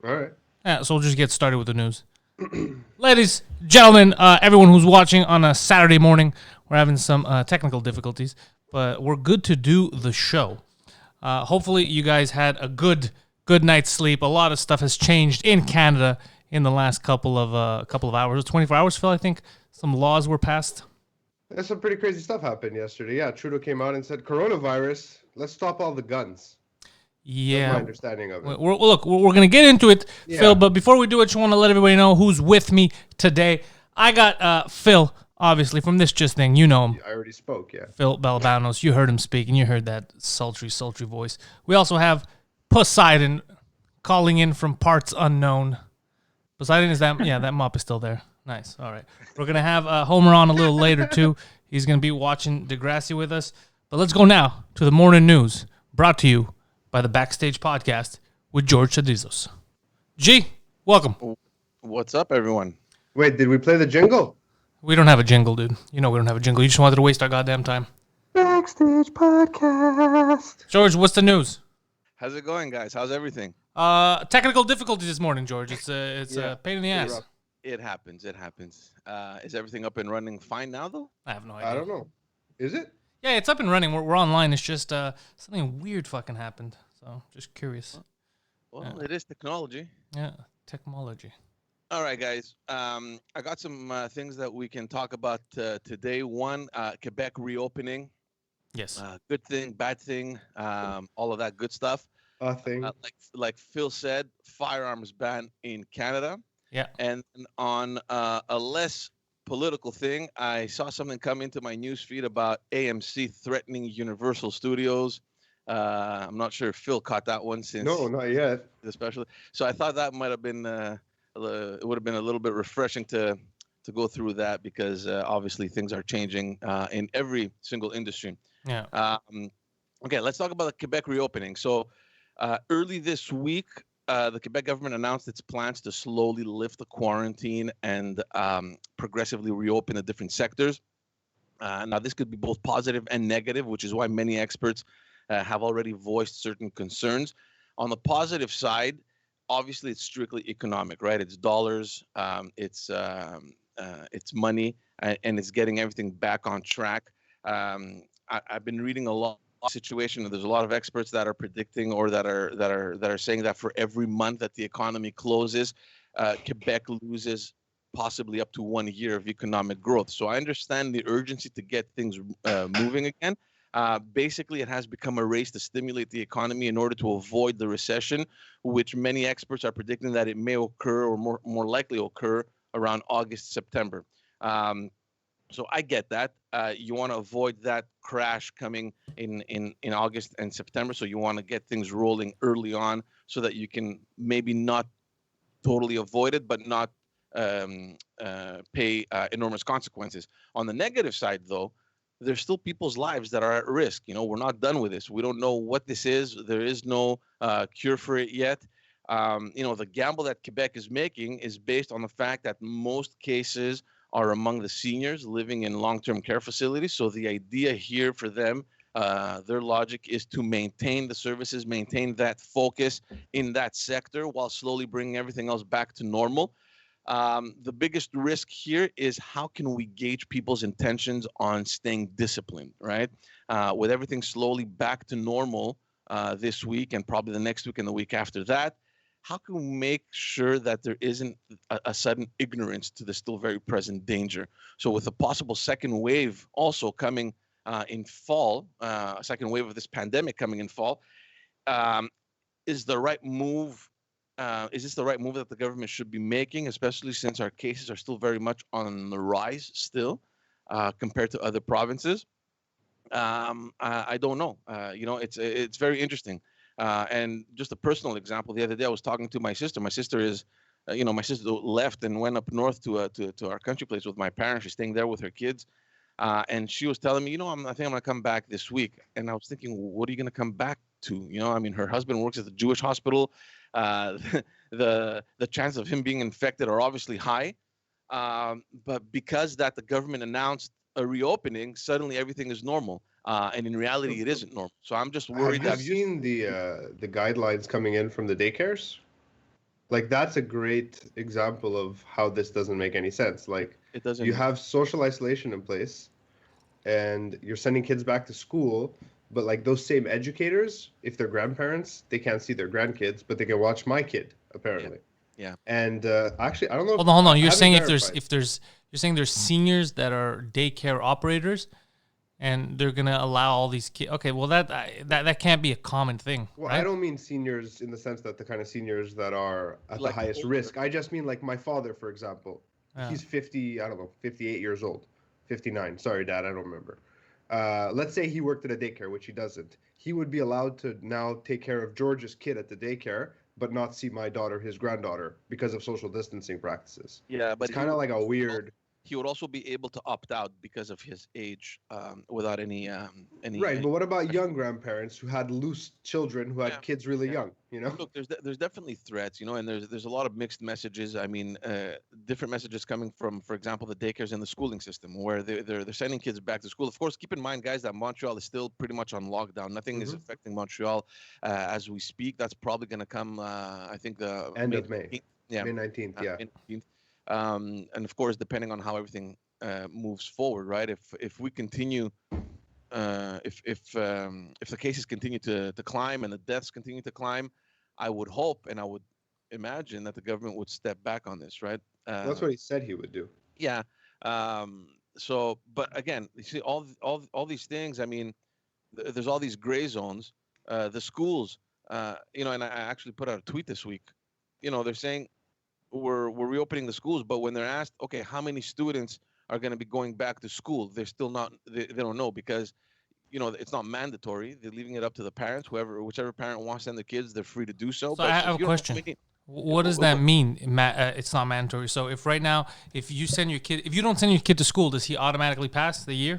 All right. Yeah, so we'll just get started with the news. Ladies, gentlemen, everyone who's watching on a Saturday morning, we're having some technical difficulties, but we're good to do the show. Hopefully, you guys had a good night's sleep. A lot of stuff has changed in Canada in the last couple of hours, 24 hours. Phil, I think some laws were passed. There's some pretty crazy stuff happened yesterday. Yeah, Trudeau came out and said, "Coronavirus, let's stop all the guns." That's my Yeah. understanding of it. We're going to get into it, Phil, Yeah. but before we do it, just want to let everybody know who's with me today. I got Phil, obviously, from This Just Thing. You know him. I already spoke. Yeah. Phil Balabanos. You heard him speak, and you heard that sultry voice. We also have Poseidon calling in from parts unknown. Poseidon, is that? Yeah, that mop is still there. Nice. All right. We're going to have Homer on a little later, too. He's going to be watching Degrassi with us. But let's go now to the morning news, brought to you by the Backstage Podcast with George Chadizos. G, welcome. What's up, everyone? Wait, did we play the jingle? We don't have a jingle, dude. You know we don't have a jingle. You just wanted to waste our goddamn time. Backstage Podcast. George, what's the news? How's it going, guys? How's everything? Technical difficulties this morning, George. It's a pain in the ass. rough. It happens. Is everything up and running fine now, though? I have no idea. I don't know. Is it? Yeah, it's up and running. We're online. It's just something weird fucking happened. So just curious. Well, It is technology. Yeah, technology. All right, guys. I got some things that we can talk about today. One, Quebec reopening. Yes. Good thing, bad thing, all of that good stuff. A thing. Like Phil said, firearms ban in Canada. Yeah. And on a less political thing, I saw something come into my news feed about AMC threatening Universal Studios. I'm not sure if Phil caught that one since No, not yet. especially. So I thought that might have been it would have been a little bit refreshing to go through that because obviously things are changing in every single industry. Yeah. Okay, let's talk about the Quebec reopening. So early this week, the Quebec government announced its plans to slowly lift the quarantine and progressively reopen the different sectors. Now, this could be both positive and negative, which is why many experts have already voiced certain concerns. On the positive side, obviously, it's strictly economic, right? It's dollars, it's money, and it's getting everything back on track. I've been reading a lot situation, and there's a lot of experts that are predicting or that are saying that for every month that the economy closes, Quebec loses possibly up to 1 year of economic growth. So I understand the urgency to get things moving again. Basically, it has become a race to stimulate the economy in order to avoid the recession, which many experts are predicting that it may occur or more likely occur around August, September. So I get that. You want to avoid that crash coming in August and September. So you want to get things rolling early on so that you can maybe not totally avoid it, but not pay enormous consequences. On the negative side, though, there's still people's lives that are at risk. You know, we're not done with this. We don't know what this is. There is no cure for it yet. The gamble that Quebec is making is based on the fact that most cases are among the seniors living in long-term care facilities. So the idea here for them, their logic is to maintain the services, maintain that focus in that sector while slowly bringing everything else back to normal. The biggest risk here is how can we gauge people's intentions on staying disciplined, right? With everything slowly back to normal this week and probably the next week and the week after that, how can we make sure that there isn't a sudden ignorance to the still very present danger? So with a possible second wave also coming in fall, a second wave of this pandemic coming in fall, is the right move? Is this the right move that the government should be making, especially since our cases are still very much on the rise still compared to other provinces? I don't know. It's very interesting. And just a personal example, the other day I was talking to my sister. My sister is, my sister left and went up north to our country place with my parents. She's staying there with her kids. And she was telling me, I think I'm going to come back this week. And I was thinking, what are you going to come back to? Her husband works at the Jewish hospital. The chance of him being infected are obviously high. But because that the government announced a reopening, suddenly everything is normal. And in reality, it isn't normal. So I'm just worried. Have you seen the guidelines coming in from the daycares? Like that's a great example of how this doesn't make any sense. Like It you doesn't. have social isolation in place and you're sending kids back to school, but like those same educators, if they're grandparents, they can't see their grandkids, but they can watch my kid Yeah. apparently. Yeah. And actually, I don't know if Hold on. I You're haven't saying verified. you're saying there's seniors that are daycare operators, and they're gonna allow all these kids. Okay, well that can't be a common thing, Well, I right? don't mean seniors in the sense that the kind of seniors that are at the Like highest older. risk. I just mean like my father, for example. Yeah. He's 50, I don't know, 58 years old. 59. Sorry, Dad, I don't remember. Let's say he worked at a daycare, which he doesn't. He would be allowed to now take care of George's kid at the daycare, but not see my daughter, his granddaughter, because of social distancing practices. Yeah, It's but kind of like a weird. he would also be able to opt out because of his age, without Right, any. but what about young grandparents who had loose children who Yeah. had kids really Yeah. young, you know? Look, there's definitely threats, and there's a lot of mixed messages. I mean, different messages coming from, for example, the daycares and the schooling system, where they're sending kids back to school. Of course, keep in mind, guys, that Montreal is still pretty much on lockdown. Nothing is Hmm. affecting Montreal as we speak. That's probably going to come. I think the End May of May, 19th. Yeah, May 19th, yeah. May 19th. And of course, depending on how everything moves forward, right? If we continue if the cases continue to climb and the deaths continue to climb, I would hope and I would imagine that the government would step back on this, right? That's what he said he would do. Yeah. So, but again, you see all these things. I mean, there's all these gray zones. The schools, and I actually put out a tweet this week. They're saying we're reopening the schools, but when they're asked, okay, how many students are going to be going back to school, they're still not. They don't know because it's not mandatory. They're leaving it up to the parents. Whichever parent wants to send the kids, they're free to do so. So I But have if a you don't know how question. many, What does that mean? It's not mandatory. So if right now, if you don't send your kid to school, does he automatically pass the year?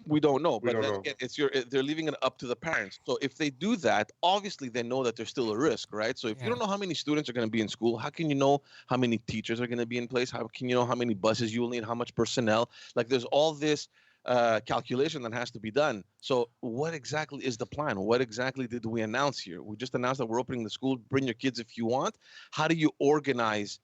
we don't know. We But don't then know. again, they're leaving it up to the parents. So if they do that, obviously they know that there's still a risk, right? So if you Yeah. don't know how many students are going to be in school, how can you know how many teachers are going to be in place? How can you know how many buses you will need? How much personnel? Like there's all this calculation that has to be done. So what exactly is the plan? What exactly did we announce here? We just announced that we're opening the school. Bring your kids if you want. How do you organize,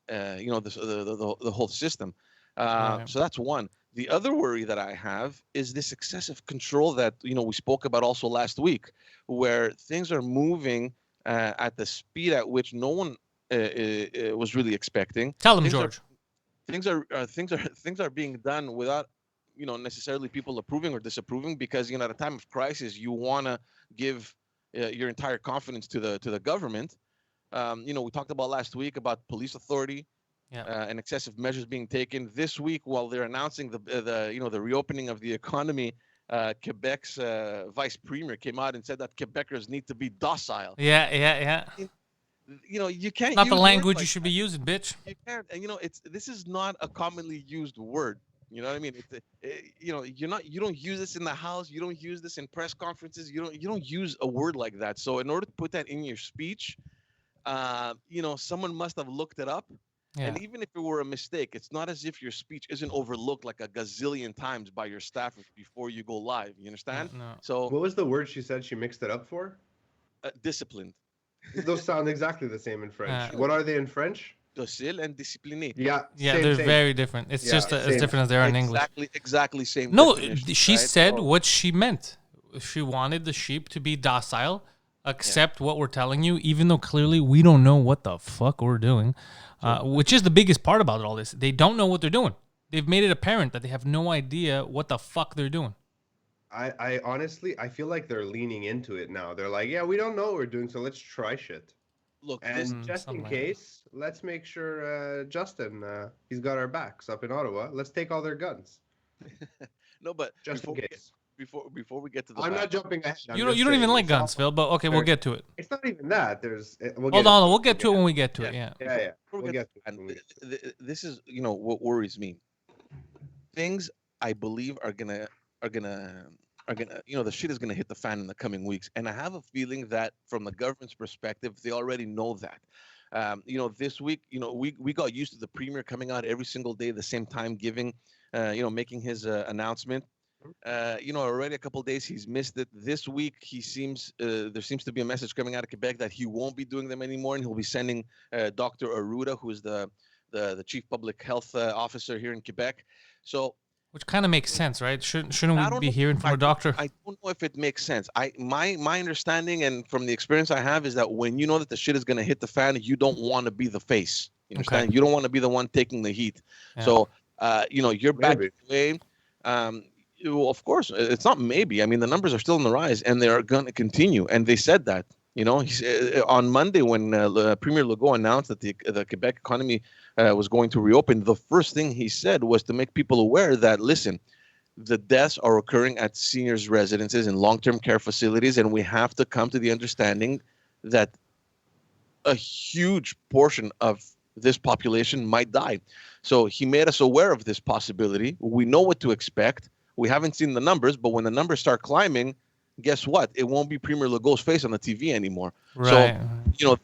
the whole system? Right. So that's one. The other worry that I have is this excessive control that we spoke about also last week, where things are moving at the speed at which no one was really expecting. Tell him, Things are George. things are being done without necessarily people approving or disapproving, because at a time of crisis you want to give your entire confidence to the government. We talked about last week about police authority, Yeah. and excessive measures being taken. This week, while they're announcing the reopening of the economy, Quebec's vice premier came out and said that Quebecers need to be docile. Yeah. You can't Not use the words language like you should that. be using, bitch. You can't, and this is not a commonly used word. You know what I mean? You don't use this in the house. You don't use this in press conferences. You don't use a word like that. So in order to put that in your speech, someone must have looked it up. Yeah. And even if it were a mistake, it's not as if your speech isn't overlooked like a gazillion times by your staff before you go live. You understand? No. So What was the word she said she mixed it up for? disciplined, Those sound exactly the same in French. Uh, What are they in French? docile, and discipliné. Yeah, Yeah, same, they're same. very different. It's Yeah, just as same. different as they are in English. Exactly same. No, definition, she right? said So, what she meant. She wanted the sheep to be docile, accept what we're telling you, even though clearly we don't know what the fuck we're doing, which is the biggest part about all this. They don't know what they're doing. They've made it apparent that they have no idea what the fuck they're doing. I honestly, I feel like they're leaning into it now. They're like, yeah, we don't know what we're doing, so let's try shit. look, this And just in something like that. case, let's make sure Justin, he's got our backs up in Ottawa. Let's take all their guns, no, but just in case. before we get to the I'm not back, jumping ahead. I'm You don't just even saying like it's all- guns, Phil, but okay, we'll get to it. It's not even that. We'll Hold get on, into we'll get to it when we get to it. Yeah. Yeah. Yeah, yeah. before we We'll get get to to it. the when we back, get to it. this is what worries me. Things I believe are gonna the shit is gonna hit the fan in the coming weeks, and I have a feeling that from the government's perspective, they already know that. This week, we got used to the premier coming out every single day at the same time, making his announcement. Already a couple days he's missed it. This week there seems to be a message coming out of Quebec that he won't be doing them anymore, and he'll be sending Dr. Aruda, who is the chief public health officer here in Quebec. So Which kind of makes sense, right? Shouldn't I we don't be know. hearing from a doctor? I don't know if it makes sense. My understanding and from the experience I have is that when you know that the shit is gonna hit the fan, you don't want to be the face. You understand? Okay. You don't want to be the one taking the heat. Yeah. So you're back Maybe. away. Of course, it's not maybe. I mean, the numbers are still on the rise, and they are going to continue. And they said that. On Monday when Premier Legault announced that the Quebec economy was going to reopen, the first thing he said was to make people aware that, listen, the deaths are occurring at seniors' residences and long-term care facilities, and we have to come to the understanding that a huge portion of this population might die. So he made us aware of this possibility. We know what to expect. We haven't seen the numbers, but when the numbers start climbing, guess what? It won't be Premier Legault's face on the TV anymore. Right. So,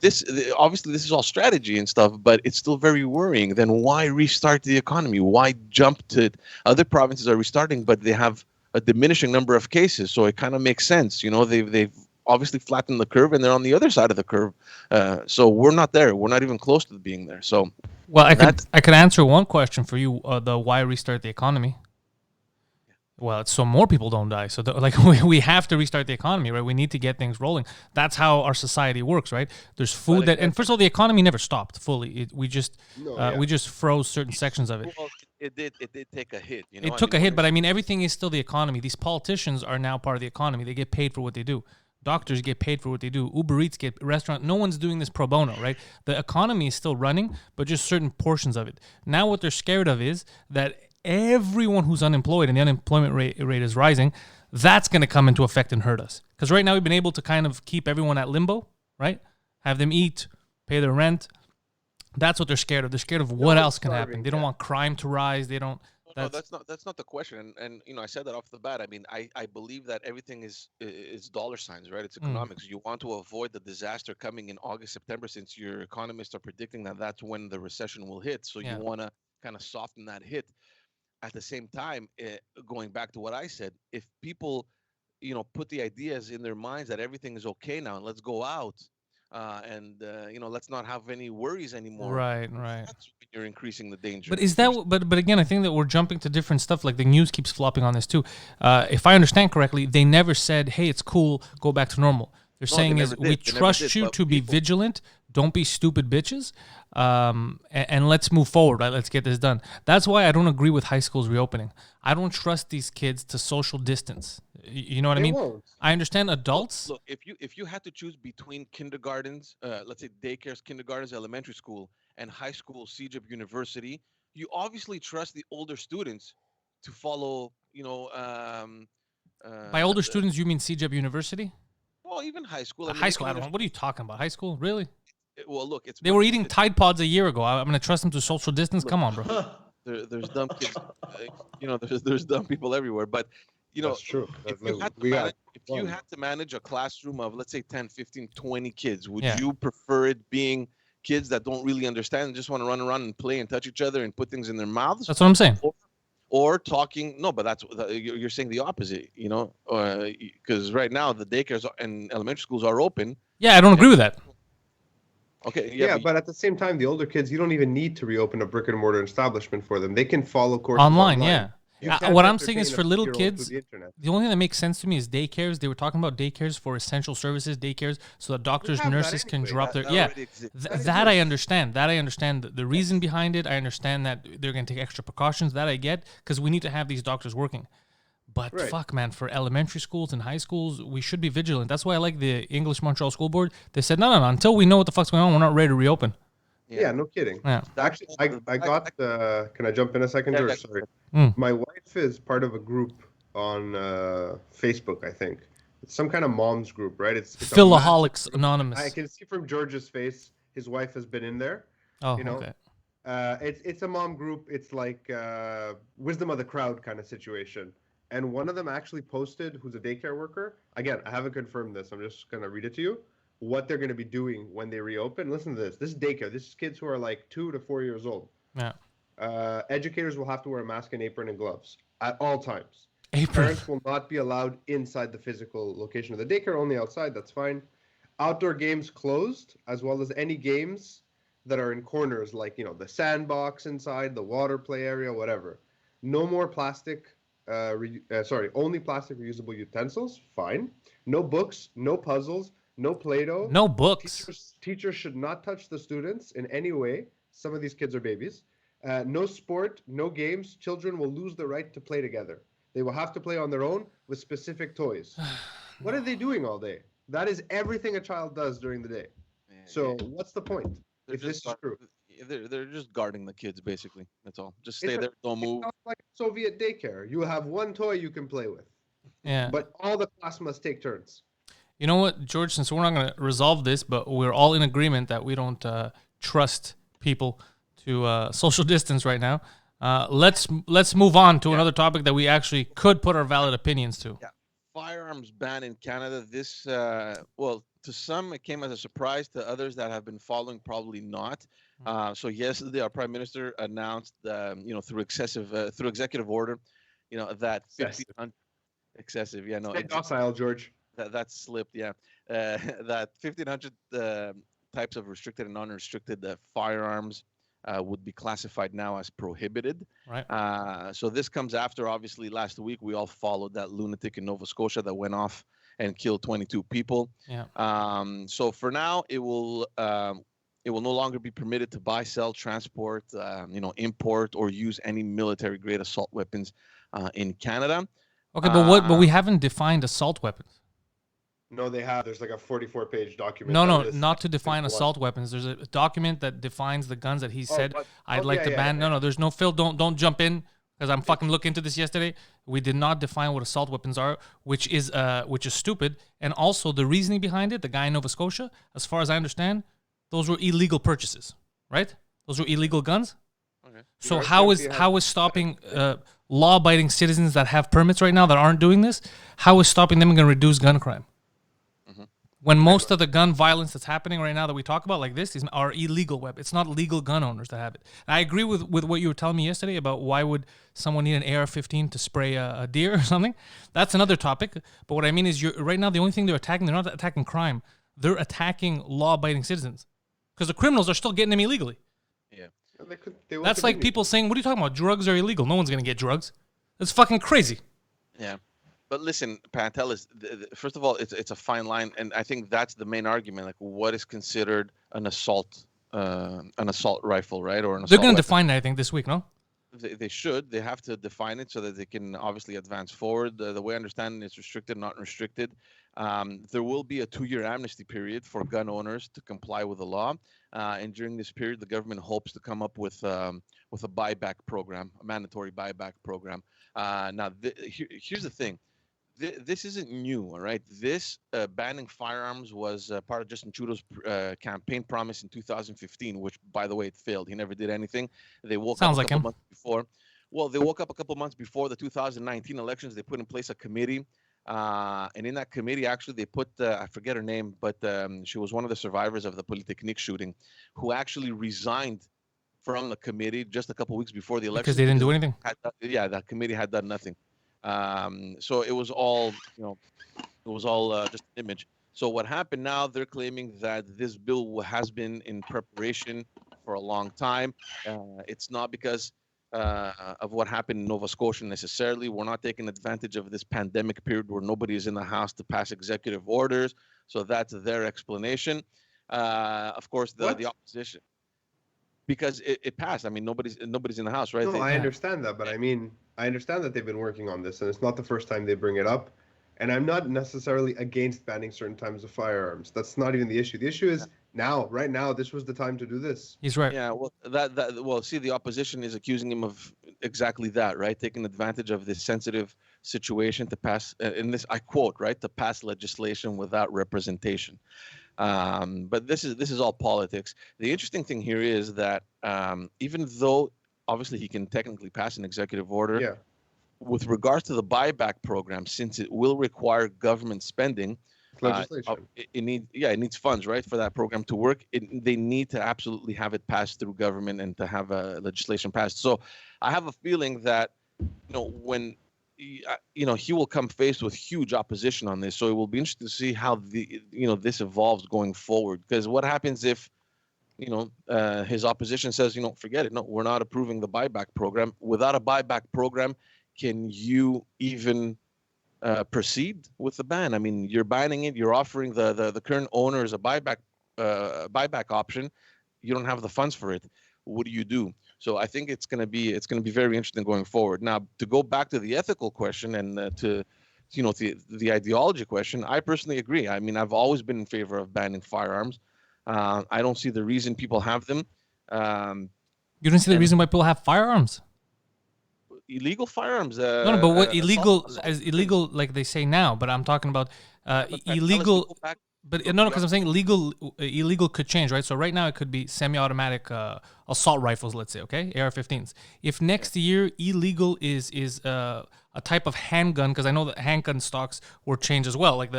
obviously this is all strategy and stuff, but it's still very worrying. Then why restart the economy? Why jump to it? Other provinces are restarting, but they have a diminishing number of cases, so it kind of makes sense. They've obviously flattened the curve, and they're on the other side of the curve. So we're not there. We're not even close to being there. So, Well, I could answer one question for you. The why restart the economy? Well, it's so more people don't die. So we have to restart the economy, right? We need to get things rolling. That's how our society works, right? There's food and first of all, the economy never stopped fully. We just froze certain sections of it. Well, it did take a hit. It took a hit, but I mean, everything is still the economy. These politicians are now part of the economy. They get paid for what they do. Doctors get paid for what they do. Uber Eats get restaurant. No one's doing this pro bono, right? The economy is still running, but just certain portions of it. Now what they're scared of is that everyone who's unemployed and the unemployment rate is rising, that's going to come into effect and hurt us. Because right now we've been able to kind of keep everyone at limbo, right? Have them eat, pay their rent. That's what they're scared of. They're scared of what else can happen. They don't want crime to rise. They don't. No, that's not the question. And I said that off the bat. I mean, I believe that everything is dollar signs, right? It's economics. You want to avoid the disaster coming in August, September, since your economists are predicting that that's when the recession will hit. So you want to kind of soften that hit. At the same time, going back to what I said, if people, put the ideas in their minds that everything is okay now and let's go out, and let's not have any worries anymore. Right. That's when you're increasing the danger. But is that? But again, I think that we're jumping to different stuff. Like the news keeps flopping on this too. If I understand correctly, they never said, "Hey, it's cool, go back to normal." They're saying is, "We trust you to be vigilant. Don't be stupid bitches, and let's move forward. Right? Let's get this done." That's why I don't agree with high schools reopening. I don't trust these kids to social distance. You know what I mean? Won't. I understand adults. Look, if you had to choose between kindergartens, let's say daycares, kindergartens, elementary school, and high school, CEGEP University, you obviously trust the older students to follow. By older students, you mean CEGEP University? Well, even high school. High school. I don't know. What are you talking about? High school? Really? Well, look, They were eating Tide Pods a year ago. I'm going to trust them to social distance? Come on, bro. There's dumb kids. There's dumb people everywhere. But, That's true. If you had to manage a classroom of, let's say, 10, 15, 20 kids, would you prefer it being kids that don't really understand and just want to run around and play and touch each other and put things in their mouths? That's what I'm saying. Or talking, no, but you're saying the opposite, because right now the daycares and elementary schools are open. Yeah, I don't agree with that. Okay. Yeah, but at the same time, the older kids, you don't even need to reopen a brick and mortar establishment for them. They can follow courses online. Yeah. What I'm saying entertain is a for little 6-year-old kids, through the internet. the only thing that makes sense to me is daycares. They were talking about daycares for essential services, daycares, so that doctors, have that nurses can anyway. drop their. That Yeah, already exists. that I understand. That I understand the reason behind it. I understand that they're going to take extra precautions. That I get because we need to have these doctors working. But Right. fuck, man, for elementary schools and high schools, we should be vigilant. That's why I like the English Montreal School Board. They said, no. Until we know what the fuck's going on, we're not ready to reopen. Yeah, no kidding. Yeah. Actually, I got. Can I jump in a second, George? Sorry. My wife is part of a group on Facebook. I think it's some kind of moms group, right? It's a Philaholics massive- Anonymous. I can see from George's face, his wife has been in there. Oh, you know, okay. It's a mom group. It's like wisdom of the crowd kind of situation. And one of them actually posted, who's a daycare worker. Again, I haven't confirmed this. I'm just gonna read it to you. What they're gonna be doing when they reopen. Listen to this. This is daycare. This is kids who are like 2 to 4 years old. Yeah. Educators will have to wear a mask and apron and gloves at all times. Apron. Parents will not be allowed inside the physical location of the daycare, only outside. That's fine. Outdoor games closed, as well as any games that are in corners, like the sandbox inside, the water play area, whatever. No more plastic. Only plastic reusable utensils. Fine. No books. No puzzles. No Play-Doh. No books. Teachers should not touch the students in any way. Some of these kids are babies. No sport. No games. Children will lose the right to play together. They will have to play on their own with specific toys. What are they doing all day? That is everything a child does during the day. So what's the point if this is true? They're just guarding the kids, basically. That's all. Just stay there, don't move. It's like Soviet daycare. You have one toy you can play with. Yeah. But all the class must take turns. You know what, George? Since we're not going to resolve this, but we're all in agreement that we don't trust people to social distance right now. Let's move on to another topic that we actually could put our valid opinions to. Yeah. Firearms ban in Canada. This, to some it came as a surprise. To others that have been following, probably not. So yesterday, our Prime Minister announced, through executive order, that 1,500 excessive. Yeah, no, Stay docile, George. That slipped. Yeah, that 1,500 types of restricted and unrestricted firearms would be classified now as prohibited. Right. So this comes after, obviously, last week we all followed that lunatic in Nova Scotia that went off and killed 22 people. Yeah. So for now, it will no longer be permitted to buy, sell, transport, import, or use any military-grade assault weapons in Canada. Okay, but we haven't defined assault weapons. No, they have. There's like a 44-page document. No, not to define assault weapons. There's a document that defines the guns that he said I'd like to ban. No, there's no Phil. Don't jump in because I'm fucking looking into this yesterday. We did not define what assault weapons are, which is stupid. And also the reasoning behind it. The guy in Nova Scotia, as far as I understand, those were illegal purchases, right? Those were illegal guns. Okay. So how is stopping law-abiding citizens that have permits right now that aren't doing this? How is stopping them going to reduce gun crime? When most of the gun violence that's happening right now that we talk about like this are illegal weapons. It's not legal gun owners that have it. And I agree with what you were telling me yesterday about why would someone need an AR-15 to spray a deer or something. That's another topic. But what I mean is right now the only thing they're not attacking crime. They're attacking law-abiding citizens because the criminals are still getting them illegally. Yeah. That's like people saying, what are you talking about? Drugs are illegal. No one's going to get drugs. That's fucking crazy. Yeah. But listen, Pantelis, first of all, it's a fine line, and I think that's the main argument. Like, what is considered an assault rifle, right? Or an assault They're going to weapon. define that, I think, this week, no? They should. They have to define it so that they can obviously advance forward. The way I understand it, it's restricted, not restricted. There will be a 2-year amnesty period for gun owners to comply with the law, and during this period, the government hopes to come up with a buyback program, a mandatory buyback program. Now, here's the thing. This isn't new, all right? This banning firearms was part of Justin Trudeau's campaign promise in 2015, which, by the way, it failed. He never did anything. They woke up a couple months before. Well, they woke up a couple months before the 2019 elections. They put in place a committee, and in that committee, actually, they put I forget her name, but she was one of the survivors of the Polytechnique shooting, who actually resigned from the committee just a couple weeks before the election because they didn't do anything. That committee had done nothing. So it was all, just an image. So what happened now, they're claiming that this bill has been in preparation for a long time. It's not because of what happened in Nova Scotia necessarily. We're not taking advantage of this pandemic period where nobody is in the house to pass executive orders. So that's their explanation. Of course, the opposition. Because it passed. I mean, nobody's in the house, right? No, I understand that, but I mean, I understand that they've been working on this, and it's not the first time they bring it up. And I'm not necessarily against banning certain types of firearms. That's not even the issue. The issue is right now, this was the time to do this. He's right. Yeah, well, see, the opposition is accusing him of exactly that, right? Taking advantage of this sensitive situation to pass, in this, I quote, right, to pass legislation without representation. But this is all politics. The interesting thing here is that even though obviously he can technically pass an executive order, with regards to the buyback program, since it will require government spending, legislation. It needs funds, right, for that program to work. They need to absolutely have it passed through government and to have legislation passed. So I have a feeling that when he will come faced with huge opposition on this. So it will be interesting to see how this evolves going forward. Because what happens if, his opposition says, forget it. No, we're not approving the buyback program. Without a buyback program, can you even proceed with the ban? I mean, you're banning it. You're offering the current owners a buyback option. You don't have the funds for it. What do you do? So I think it's going to be very interesting going forward. Now, to go back to the ethical question and the ideology question, I personally agree. I mean, I've always been in favor of banning firearms. I don't see the reason people have them. You don't see the reason why people have firearms? Illegal firearms. No, but what illegal as illegal, like they say now? But I'm talking about illegal. But no, because I'm saying illegal could change, right? So right now it could be semi-automatic assault rifles, let's say, okay, AR-15s. If next year illegal is a type of handgun, because I know that handgun stocks were changed as well. Like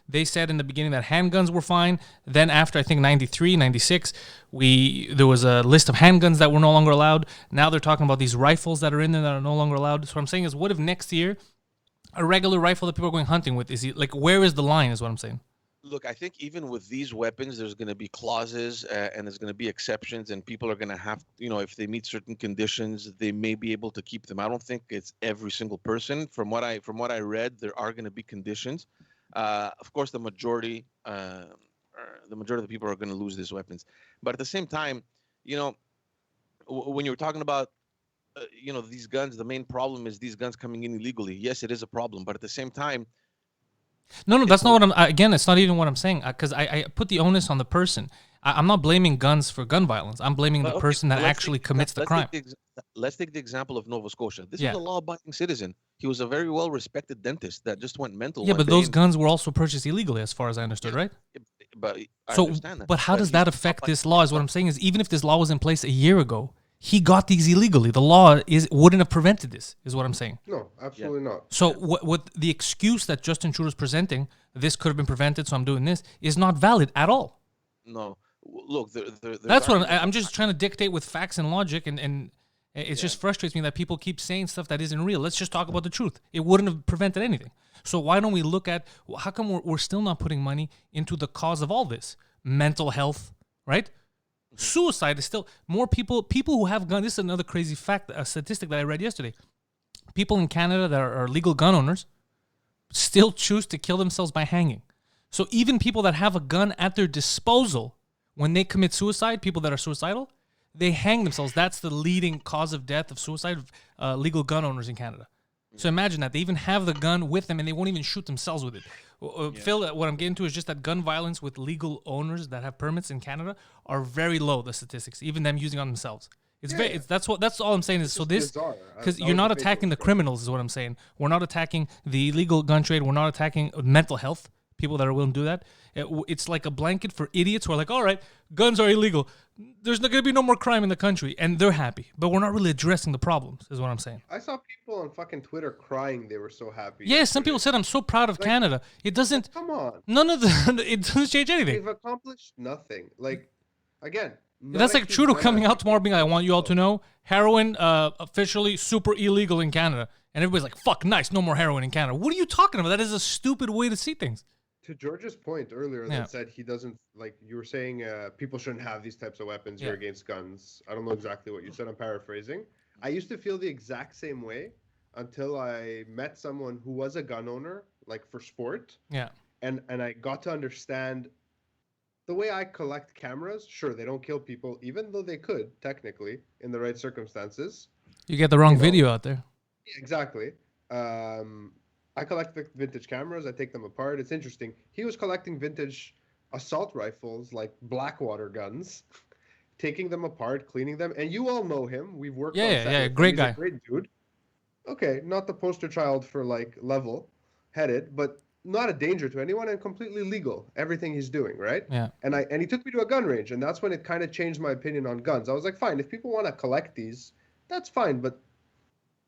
they said in the beginning that handguns were fine. Then after I think 93, 96, there was a list of handguns that were no longer allowed. Now they're talking about these rifles that are in there that are no longer allowed. So what I'm saying is, what if next year a regular rifle that people are going hunting with where is the line? Is what I'm saying. Look, I think even with these weapons, there's going to be clauses and there's going to be exceptions, and people are going to have, if they meet certain conditions, they may be able to keep them. I don't think it's every single person. From what I read, there are going to be conditions. Of course, the majority of the people are going to lose these weapons. But at the same time, when you're talking about, these guns, the main problem is these guns coming in illegally. Yes, it is a problem, but at the same time. No, that's not what again, it's not even what I'm saying, because I put the onus on the person. I'm not blaming guns for gun violence. I'm blaming the person that actually commits the crime. Let's take the example of Nova Scotia. This is a law-abiding citizen. He was a very well-respected dentist that just went mental. Yeah, but those guns were also purchased illegally, as far as I understood, right? But I understand that. But how does that affect this law? Is what I'm saying is, even if this law was in place a year ago, he got these illegally. The law wouldn't have prevented this, is what I'm saying. No, absolutely not. So what the excuse that Justin Trudeau's presenting, this could have been prevented, so I'm doing this, is not valid at all. No. Look, that's what I'm just trying to dictate with facts and logic, and it just frustrates me that people keep saying stuff that isn't real. Let's just talk about the truth. It wouldn't have prevented anything. So why don't we look at, how come we're still not putting money into the cause of all this? Mental health, right? Suicide is still more people who have guns. This is another crazy fact, a statistic that I read yesterday. People in Canada that are legal gun owners still choose to kill themselves by hanging. So even people that have a gun at their disposal, when they commit suicide, people that are suicidal, they hang themselves. That's the leading cause of death of suicide of legal gun owners in Canada. So imagine that. They even have the gun with them and they won't even shoot themselves with it. Phil, what I'm getting to is just that gun violence with legal owners that have permits in Canada are very low, the statistics, even them using on themselves. That's all I'm saying is, so this, because you're not attacking the criminals is what I'm saying. We're not attacking the illegal gun trade. We're not attacking mental health, people that are willing to do that. It's like a blanket for idiots who are like, all right, guns are illegal. There's not going to be no more crime in the country, and they're happy. But we're not really addressing the problems, is what I'm saying. I saw people on fucking Twitter crying. They were so happy. Yeah, some people said, I'm so proud of Canada. It doesn't... Come on. None of it doesn't change anything. They've accomplished nothing. Like, again... That's like Trudeau coming out tomorrow being like, I want you all to know, heroin officially super illegal in Canada. And everybody's like, fuck, nice, no more heroin in Canada. What are you talking about? That is a stupid way to see things. To George's point earlier that said he doesn't, like you were saying, people shouldn't have these types of weapons. You're against guns. I don't know exactly what you said. I'm paraphrasing. I used to feel the exact same way until I met someone who was a gun owner, like for sport. Yeah. And I got to understand the way I collect cameras. Sure, they don't kill people, even though they could, technically, in the right circumstances. You get the wrong video out there. Yeah, exactly. I collect the vintage cameras. I take them apart. It's interesting. He was collecting vintage assault rifles, like Blackwater guns, taking them apart, cleaning them. And you all know him. We've worked on set with him. Great He's guy. A great dude. Okay, not the poster child for like level-headed, but not a danger to anyone and completely legal. Everything he's doing, right? Yeah. And he took me to a gun range, and that's when it kind of changed my opinion on guns. I was like, fine, if people want to collect these, that's fine, but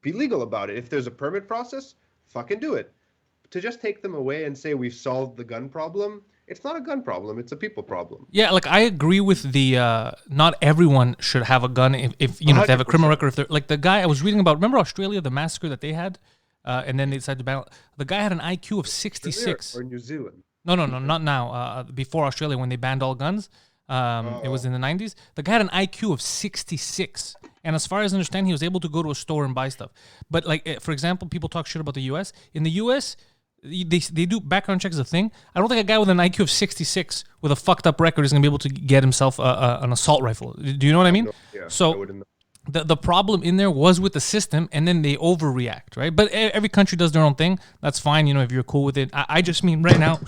be legal about it. If there's a permit process, fucking do it. To just take them away and say we've solved the gun problem, it's not a gun problem, it's a people problem. Yeah, like I agree with the not everyone should have a gun if they have a criminal record. If they're like the guy I was reading about, remember Australia, the massacre that they had and then they decided to ban. The guy had an IQ of 66. Or New Zealand. No, not now. Before Australia, when they banned all guns, it was in the 90s. The guy had an IQ of 66. And as far as I understand, he was able to go to a store and buy stuff. But, like, for example, people talk shit about the U.S. In the U.S., they do background checks as a thing. I don't think a guy with an IQ of 66 with a fucked up record is going to be able to get himself an assault rifle. Do you know what I mean? Yeah, so the problem in there was with the system, and then they overreact, right? But every country does their own thing. That's fine, if you're cool with it. I just mean right now,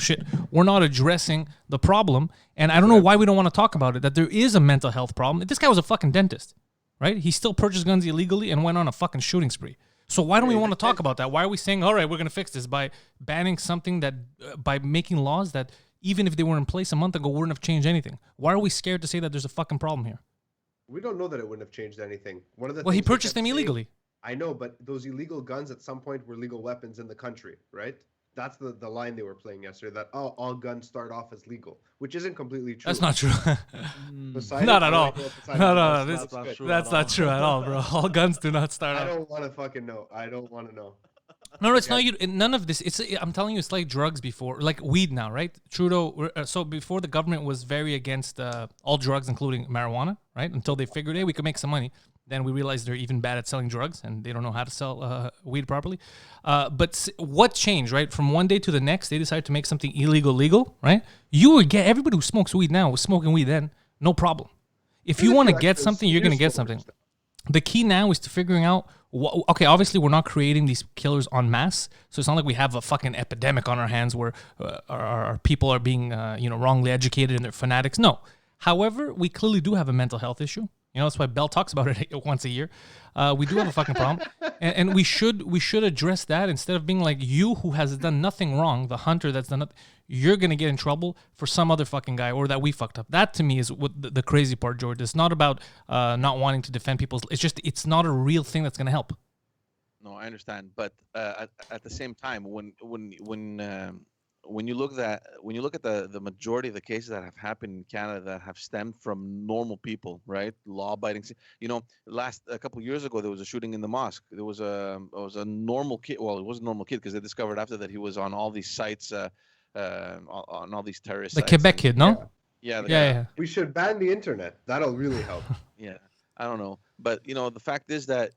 we're not addressing the problem, and I don't know why we don't want to talk about it, that there is a mental health problem. This guy was a fucking dentist, right? He still purchased guns illegally and went on a fucking shooting spree. So why don't we want to talk about that? Why are we saying, all right, we're going to fix this by banning something that, by making laws that even if they were in place a month ago, wouldn't have changed anything? Why are we scared to say that there's a fucking problem here? We don't know that it wouldn't have changed anything. Well, he purchased them illegally. I know, but those illegal guns at some point were legal weapons in the country, right? That's the line they were playing yesterday, that all guns start off as legal, which isn't completely true. That's not true. Not at all. No, that's not true at all, bro. All guns do not start off. I don't want to fucking know. I don't want to know. No, it's not. None of this. I'm telling you, it's like drugs before, like weed now, right? Trudeau. So before, the government was very against all drugs, including marijuana, right? Until they figured, hey, we could make some money. Then we realized they're even bad at selling drugs, and they don't know how to sell weed properly. But what changed, right? From one day to the next, they decided to make something illegal legal, right? You would get everybody who smokes weed now was smoking weed then, no problem. If you want to get something, you're going to get something. The key now is to figuring out, okay, obviously we're not creating these killers en masse, so it's not like we have a fucking epidemic on our hands where our people are being wrongly educated and they're fanatics. No. However, we clearly do have a mental health issue. That's why Bell talks about it once a year. We do have a fucking problem, and we should address that instead of being like, you who has done nothing wrong, the hunter that's done nothing, you're gonna get in trouble for some other fucking guy, or that we fucked up. That to me is what the crazy part, George. It's not about not wanting to defend people's. It's not a real thing that's gonna help. No, I understand, but at the same time, when you look at the majority of the cases that have happened in Canada that have stemmed from normal people, right, law-abiding, a couple of years ago there was a shooting in the mosque. There was a normal kid. Well, it was a normal kid because they discovered after that he was on all these sites, on all these terrorist sites. The Quebec kid, no? Yeah. We should ban the internet. That'll really help. Yeah, I don't know, but the fact is that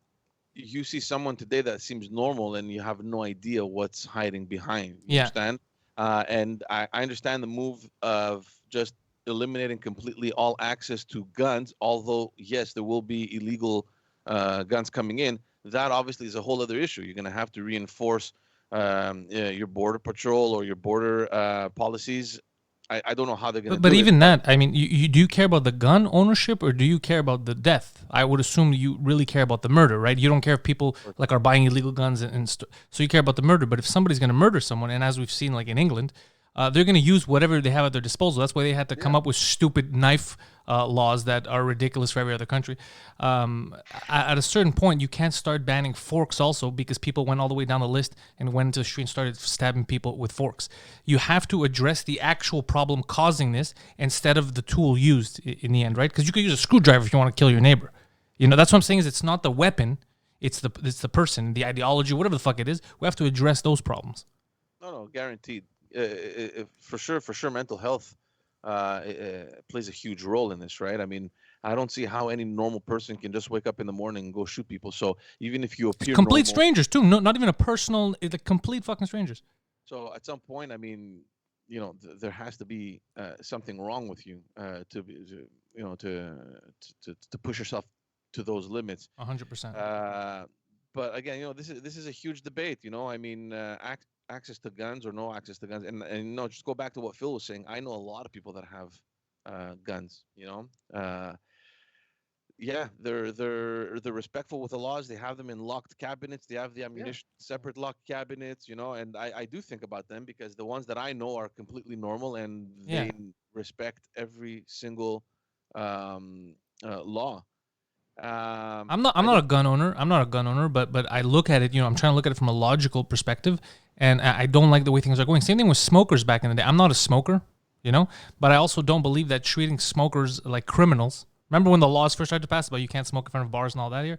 you see someone today that seems normal and you have no idea what's hiding behind. You understand? And I understand the move of just eliminating completely all access to guns, although, yes, there will be illegal guns coming in. That obviously is a whole other issue. You're going to have to reinforce your border patrol or your border policies. I don't know how they're going to do it. But even that, I mean, do you care about the gun ownership or do you care about the death? I would assume you really care about the murder, right? You don't care if people are buying illegal guns so you care about the murder. But if somebody's going to murder someone, and as we've seen in England, they're going to use whatever they have at their disposal. That's why they had to come up with stupid knife laws that are ridiculous for every other country. At a certain point, you can't start banning forks also because people went all the way down the list and went into the street and started stabbing people with forks. You have to address the actual problem causing this instead of the tool used in the end, right? Because you could use a screwdriver if you want to kill your neighbor. That's what I'm saying is it's not the weapon, it's the person, the ideology, whatever the fuck it is. We have to address those problems. No, guaranteed. For sure, mental health plays a huge role in this, right? I mean, I don't see how any normal person can just wake up in the morning and go shoot people. So even if you appear complete normal, strangers too, not even a personal, the complete fucking strangers. So at some point, I mean, there has to be something wrong with you to push yourself to those limits. 100%. But again, this is a huge debate. I mean, access to guns or no access to guns, and just go back to what Phil was saying. I know a lot of people that have guns. They're respectful with the laws. They have them in locked cabinets. They have the ammunition separate locked cabinets. And I do think about them because the ones that I know are completely normal and they respect every single law. I'm not a gun owner, but I look at it, I'm trying to look at it from a logical perspective, and I don't like the way things are going. Same thing with smokers back in the day. I'm not a smoker, but I also don't believe that treating smokers like criminals, Remember when the laws first started to pass about you can't smoke in front of bars and all that here,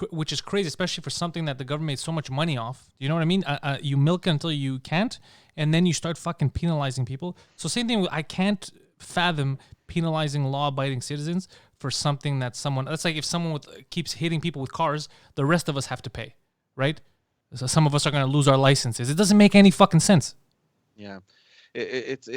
which is crazy, especially for something that the government made so much money off. You know what I mean? You milk it until you can't, and then you start fucking penalizing people. So same thing. I can't fathom penalizing law-abiding citizens for something that someone. That's like if someone keeps hitting people with cars, the rest of us have to pay, right? So some of us are going to lose our licenses. It doesn't make any fucking sense. Yeah. It's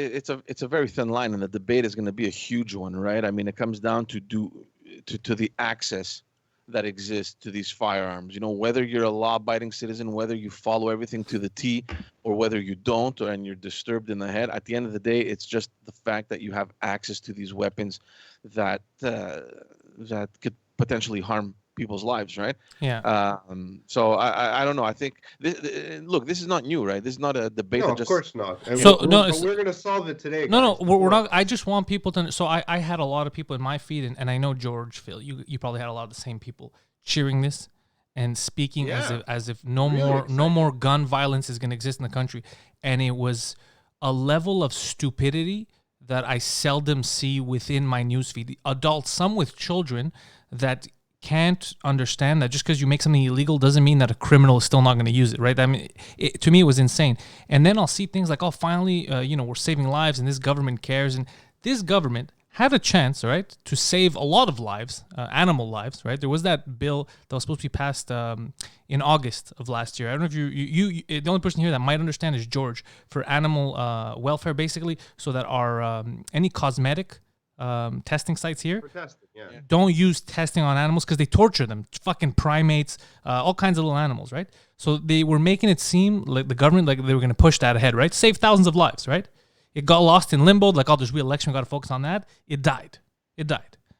a very thin line, and the debate is going to be a huge one, right? I mean, it comes down to the access that exists to these firearms. You know, whether you're a law-abiding citizen, whether you follow everything to the T, or whether you don't, and you're disturbed in the head. At the end of the day, it's just the fact that you have access to these weapons that could potentially harm people's lives, right? Yeah. So I don't know. I think look, this is not new, right? This is not a debate. No, that of just, course not. And So, we're gonna solve it today. No, guys. we're not. I just want people to. So I had a lot of people in my feed, and I know George, Phil, you probably had a lot of the same people cheering this and speaking as if no more gun violence is going to exist in the country, and it was a level of stupidity that I seldom see within my newsfeed. Adults, some with children, that can't understand that just because you make something illegal doesn't mean that a criminal is still not going to use it, right? I mean, to me, it was insane. And then I'll see things like, oh, finally, we're saving lives and this government cares. And this government had a chance, right, to save a lot of lives, animal lives, right? There was that bill that was supposed to be passed in August of last year. I don't know if you the only person here that might understand is George, for animal welfare, basically, so that our any cosmetic testing sites here don't use testing on animals because they torture them, fucking primates, all kinds of little animals, right? So they were making it seem like the government, like they were going to push that ahead, right? Save thousands of lives, right? It got lost in limbo, like, oh, there's re-election, we got to focus on that. It died.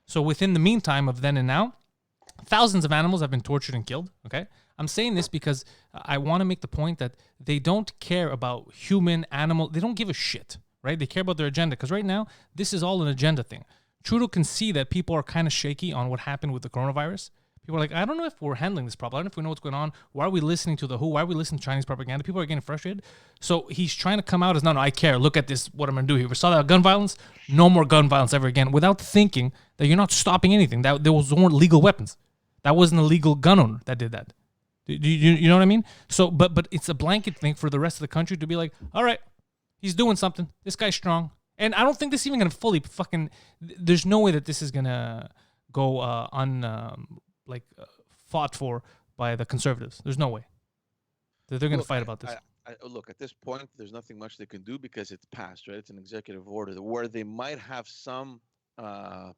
So within the meantime of then and now, thousands of animals have been tortured and killed, okay? I'm saying this because I want to make the point that they don't care about human, animal, they don't give a shit, right? They care about their agenda, because right now, this is all an agenda thing. Trudeau can see that people are kind of shaky on what happened with the coronavirus. People are like, I don't know if we're handling this properly. I don't know if we know what's going on. Why are we listening to the WHO? Why are we listening to Chinese propaganda? People are getting frustrated. So he's trying to come out as, no, I care. Look at this, what I'm going to do here. We saw that gun violence, no more gun violence ever again, without thinking that you're not stopping anything. That there weren't legal weapons. That wasn't a legal gun owner that did that. You know what I mean? So, but it's a blanket thing for the rest of the country to be like, all right, he's doing something. This guy's strong. And I don't think this is even going to fully fucking... There's no way that this is going to go fought for by the Conservatives. There's no way. They're going to fight about this. Look, at this point, there's nothing much they can do because it's passed, right? It's an executive order. Where they might have some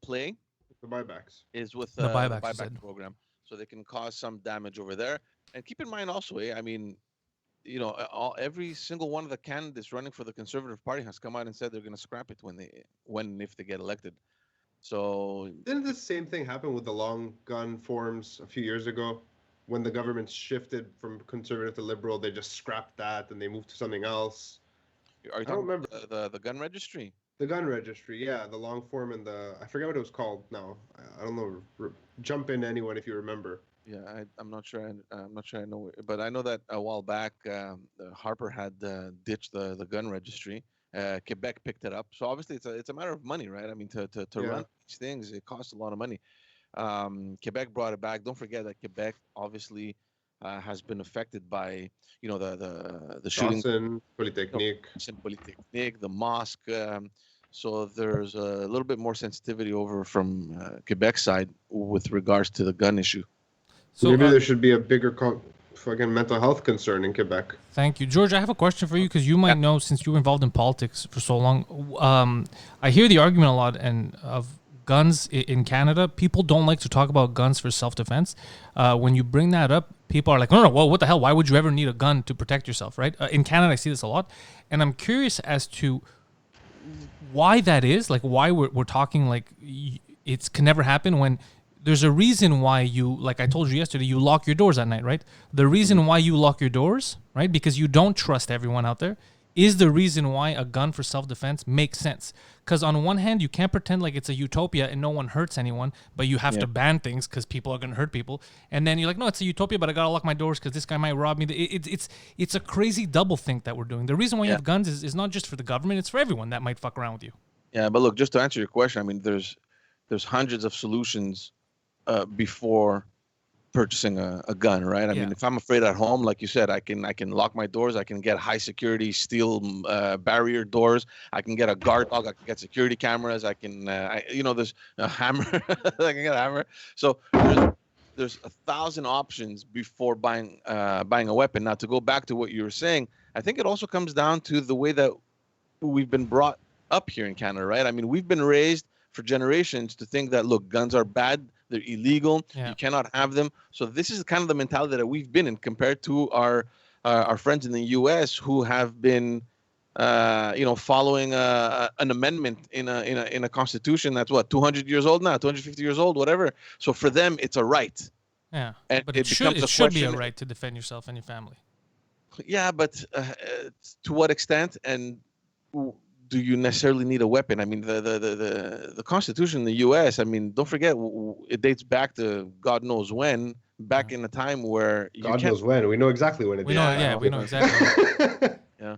play... The buybacks. Is with the buyback program. So they can cause some damage over there. And keep in mind also, I mean... every single one of the candidates running for the Conservative Party has come out and said they're going to scrap it when and if they get elected. So didn't the same thing happen with the long gun forms a few years ago, when the government shifted from conservative to liberal? They just scrapped that and they moved to something else. Are you talking about the gun registry? The gun registry, yeah, the long form and I forget what it was called now. I don't know. Jump in, anyone, if you remember. Yeah, I'm not sure. I'm not sure I know, but I know that a while back, Harper had ditched the gun registry. Quebec picked it up. So obviously, it's a matter of money, right? I mean, to run these things, it costs a lot of money. Quebec brought it back. Don't forget that Quebec obviously has been affected by the shooting. Polytechnique, the mosque. So there's a little bit more sensitivity over from Quebec side with regards to the gun issue. So maybe there should be a bigger fucking mental health concern in Quebec. Thank you. George, I have a question for you, because you might know, since you were involved in politics for so long. I hear the argument a lot of guns in Canada. People don't like to talk about guns for self-defense. When you bring that up, people are like, no, well, what the hell? Why would you ever need a gun to protect yourself, right? In Canada, I see this a lot. And I'm curious as to why that is, like why we're talking like it can never happen, when there's a reason why you, like I told you yesterday, you lock your doors at night, right? The reason why you lock your doors, right, because you don't trust everyone out there, is the reason why a gun for self-defense makes sense. Because on one hand, you can't pretend like it's a utopia and no one hurts anyone, but you have to ban things because people are going to hurt people. And then you're like, no, it's a utopia, but I got to lock my doors because this guy might rob me. It's a crazy double think that we're doing. The reason why you have guns is not just for the government, it's for everyone that might fuck around with you. Yeah, but look, just to answer your question, I mean, there's there's hundreds of solutions before purchasing a gun, right? I mean, if I'm afraid at home, like you said, I can lock my doors. I can get high security steel barrier doors. I can get a guard dog. I can get security cameras. I can, there's a hammer. I can get a hammer. So there's 1,000 options before buying a weapon. Now, to go back to what you were saying, I think it also comes down to the way that we've been brought up here in Canada, right? I mean, we've been raised for generations to think that, look, guns are bad. They're illegal. Yeah. You cannot have them. So this is kind of the mentality that we've been in compared to our friends in the U.S. who have been, following an amendment in a constitution that's 200 years old now, 250 years old, whatever. So for them, it's a right. Yeah, and but it should be a right to defend yourself and your family. Yeah, but to what extent and do you necessarily need a weapon? I mean, the Constitution in the U.S., I mean, don't forget, it dates back to God knows when, back in a time where you God knows when. We know exactly when it we know exactly. Yeah.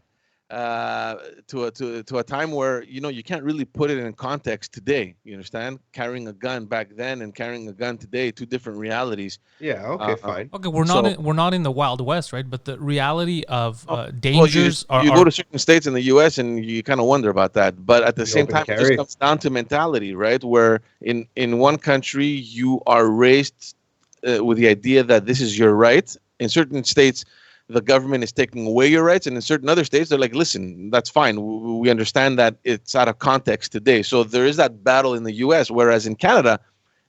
To a time where, you can't really put it in context today. You understand? Carrying a gun back then and carrying a gun today, two different realities. Yeah, okay, fine. Okay, we're not in the Wild West, right? But the reality of dangers you go to certain states in the U.S. and you kind of wonder about that. But at the same time, it just comes down to mentality, right? Where in one country, you are raised with the idea that this is your right. In certain states, the government is taking away your rights, and in certain other states, they're like, listen, that's fine. We understand that it's out of context today. So there is that battle in the U.S., whereas in Canada,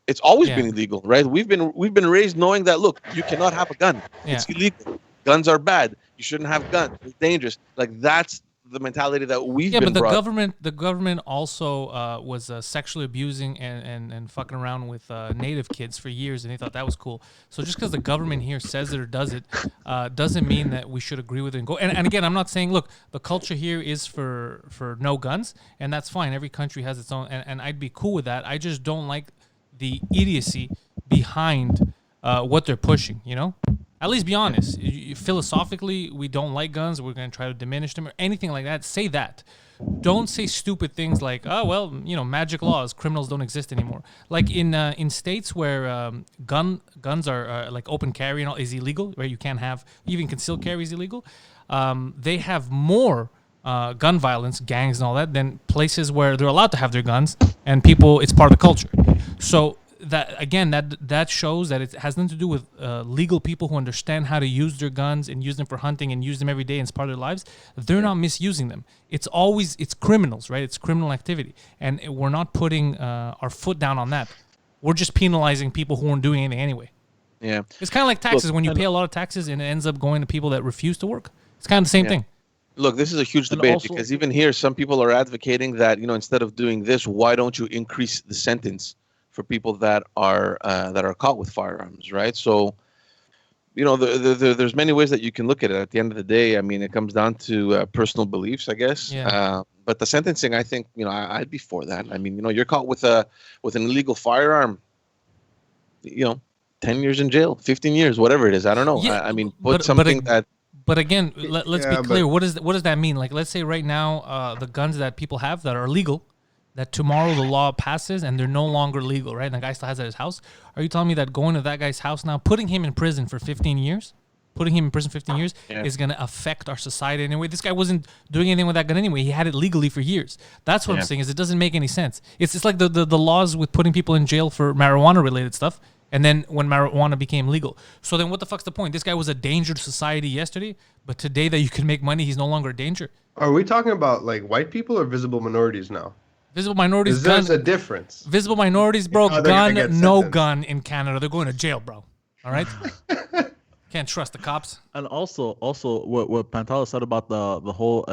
it's always been illegal, right? We've been raised knowing that, look, you cannot have a gun. Yeah. It's illegal. Guns are bad. You shouldn't have guns. It's dangerous. Like, that's the mentality that we've been brought. The government also was sexually abusing and fucking around with native kids for years, and they thought that was cool. So just because the government here says it or does it doesn't mean that we should agree with it and go. And again, I'm not saying, look, the culture here is for no guns, and that's fine. Every country has its own, and I'd be cool with that. I just don't like the idiocy behind what they're pushing, At least be honest. Philosophically, we don't like guns. We're going to try to diminish them or anything like that. Say that. Don't say stupid things like, oh, well, magic laws. Criminals don't exist anymore. Like in states where guns are like open carry and all is illegal, where you can't have, even concealed carry is illegal, they have more gun violence, gangs and all that, than places where they're allowed to have their guns and people, it's part of the culture. So that shows that it has nothing to do with legal people who understand how to use their guns and use them for hunting and use them every day and it's part of their lives. They're not misusing them. It's criminals, right? It's criminal activity. And we're not putting our foot down on that. We're just penalizing people who aren't doing anything anyway. Yeah. It's kind of like taxes. When you pay a lot of taxes and it ends up going to people that refuse to work. It's kind of the same thing. Look, this is a huge debate because even here, some people are advocating that, instead of doing this, why don't you increase the sentence for people that are caught with firearms, right? So, there's many ways that you can look at it. At the end of the day, I mean, it comes down to personal beliefs, I guess. Yeah. But the sentencing, I think, I'd be for that. I mean, you're caught with an illegal firearm, 10 years in jail, 15 years, whatever it is. I don't know. Yeah, I mean, something that. But again, let's be clear. What does that mean? Like, let's say right now, the guns that people have that are legal, that tomorrow the law passes and they're no longer legal, right? And the guy still has it at his house. Are you telling me that going to that guy's house now, putting him in prison for 15 years, is going to affect our society anyway? This guy wasn't doing anything with that gun anyway. He had it legally for years. That's what I'm saying, is it doesn't make any sense. It's like the laws with putting people in jail for marijuana-related stuff, and then when marijuana became legal. So then what the fuck's the point? This guy was a danger to society yesterday, but today that you can make money, he's no longer a danger. Are we talking about like white people or visible minorities now? Visible minorities. There's a difference. Visible minorities, bro. Gun, no gun in Canada. They're going to jail, bro. All right. Can't trust the cops. And also, what Pantelis said about the whole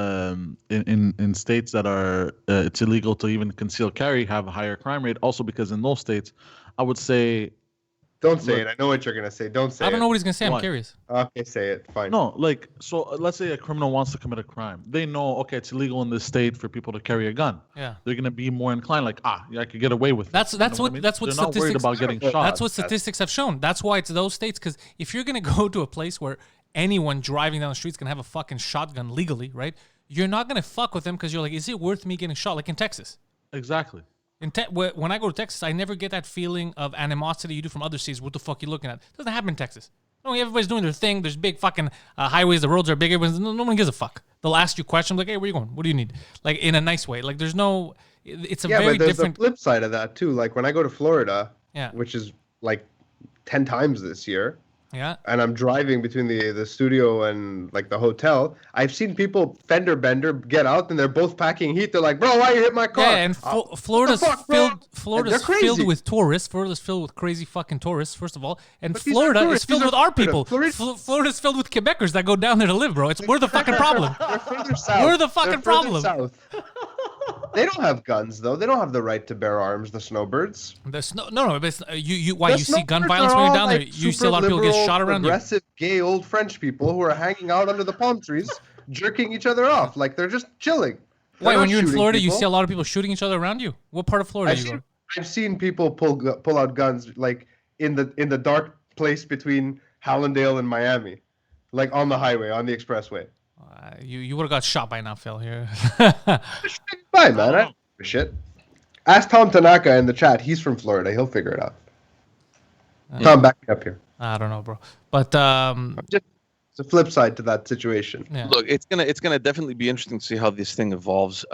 in states that are it's illegal to even conceal carry have a higher crime rate. Also, because in those states, I would say. Don't say it. I know what you're going to say. Don't say it. I don't know what he's going to say. I'm curious. Okay, say it. Fine. No, so let's say a criminal wants to commit a crime. They know, okay, it's illegal in this state for people to carry a gun. Yeah. They're going to be more inclined, like, yeah, I could get away with it. That's what They're statistics. not worried about getting shot. That's what statistics have shown. That's why it's those states. Because if you're going to go to a place where anyone driving down the street's going to have a fucking shotgun legally, right? You're not going to fuck with them because you're like, is it worth me getting shot? Like in Texas. Exactly. When I go to Texas, I never get that feeling of animosity you do from other cities. What the fuck you looking at? It doesn't happen in Texas. No, everybody's doing their thing. There's big fucking highways. The roads are big. No one gives a fuck. They'll ask you questions like, "Hey, where you going? What do you need?" Like in a nice way. Like there's no. It's a very but there's different. the flip side of that too. Like when I go to Florida, Yeah. which is like 10 times this year. Yeah. And I'm driving between the studio and like the hotel. I've seen people fender bender get out and they're both packing heat. They're like, "Bro, why you hit my car?" Yeah, and Florida's fuck, bro? Florida's They're filled crazy. with tourists. Florida's filled with crazy fucking tourists, first of all. And But these are Florida is tourists. filled These with are our people. Florida's filled with Quebecers that go down there to live, bro. We're the fucking problem. They're further south. We're the They're fucking further problem. south. They don't have guns though. They don't have the right to bear arms. The snowbirds. There's no. But why The you see gun snowbirds violence are when you're all, down there? like, You see a lot of people get super shot around you. Aggressive, gay old French people who are hanging out under the palm trees, jerking each other off. Like they're just chilling. They're Why, not when you're in shooting Florida, you people. see a lot of people shooting each other around you? What part of Florida you go? I've seen people pull out guns like in the dark place between Hallandale and Miami, like on the highway, on the expressway. You would have got shot by now, Phil. Here. Fine, man. I don't give a shit. Ask Tom Tanaka in the chat. He's from Florida. He'll figure it out. Tom, back me up here. I don't know, bro. But Just it's a flip side to that situation. yeah. Look, it's gonna definitely be interesting to see how this thing evolves.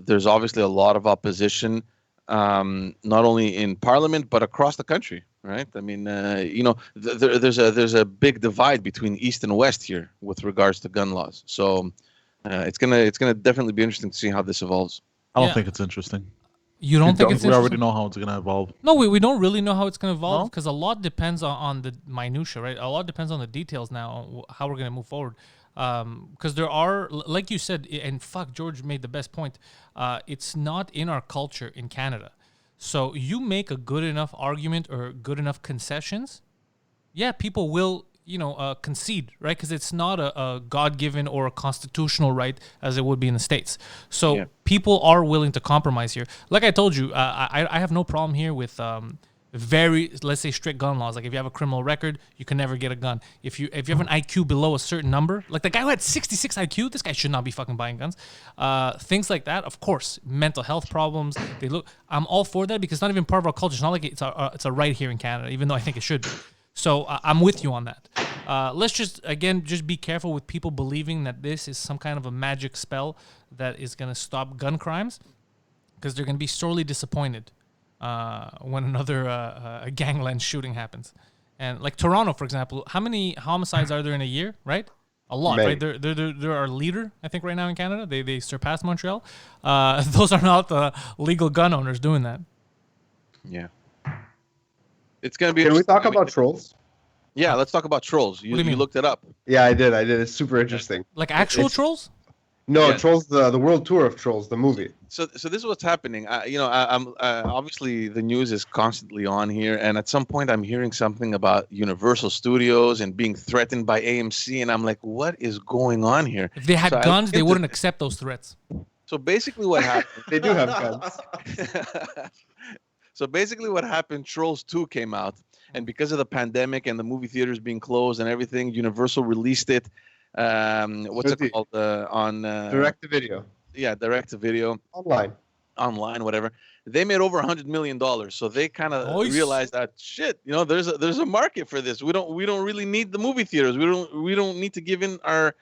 There's obviously a lot of opposition, not only in Parliament but across the country, right? I mean, there's a big divide between East and West here with regards to gun laws. So it's gonna definitely be interesting to see how this evolves. I don't Yeah. think it's interesting. You don't think it's We already interesting? know how it's gonna evolve. No, we don't really know how it's going to evolve No? because a lot depends on the minutia, right? A lot depends on the details now on how we're going to move forward. Because there are, like you said, and fuck, George made the best point. It's not in our culture in Canada. So you make a good enough argument or good enough concessions, yeah, people will, concede, right? Because it's not a God-given or a constitutional right as it would be in the States. So Yeah. people are willing to compromise here. Like I told you, I have no problem here with very, let's say, strict gun laws. Like if you have a criminal record, you can never get a gun. If you have an IQ below a certain number, like the guy who had 66 IQ, this guy should not be fucking buying guns. Things like that, of course. Mental health problems. I'm all for that because it's not even part of our culture. It's not like it's a right here in Canada, even though I think it should be. So I'm with you on that. Let's just be careful with people believing that this is some kind of a magic spell that is going to stop gun crimes, because they're going to be sorely disappointed when another gangland shooting happens. And like Toronto, for example, how many homicides are there in a year? Right, a lot. Many. Right, they're our leader, I think, right now in Canada. They surpassed Montreal. Those are not the legal gun owners doing that. Yeah. It's gonna be. Can we interesting. talk about trolls? Yeah, let's talk about trolls. do you You mean? looked it up. Yeah, I did. It's super interesting. Like actual It's- trolls? No, Yeah. Trolls, the world tour of Trolls, the movie. So this is what's happening. I'm obviously the news is constantly on here, and at some point I'm hearing something about Universal Studios and being threatened by AMC, and I'm like, what is going on here? If they had So I guns, looked they into wouldn't this. accept those threats. So basically, what happened? They do have guns. So basically, what happened? Trolls 2 came out, and because of the pandemic and the movie theaters being closed and everything, Universal released it. What's Dirty. it called? On Direct to video. Yeah, direct to video. Online. Whatever. They made over $100 million, so they kind of Nice. realized that shit. There's a market for this. We don't really need the movie theaters. We don't need to give in our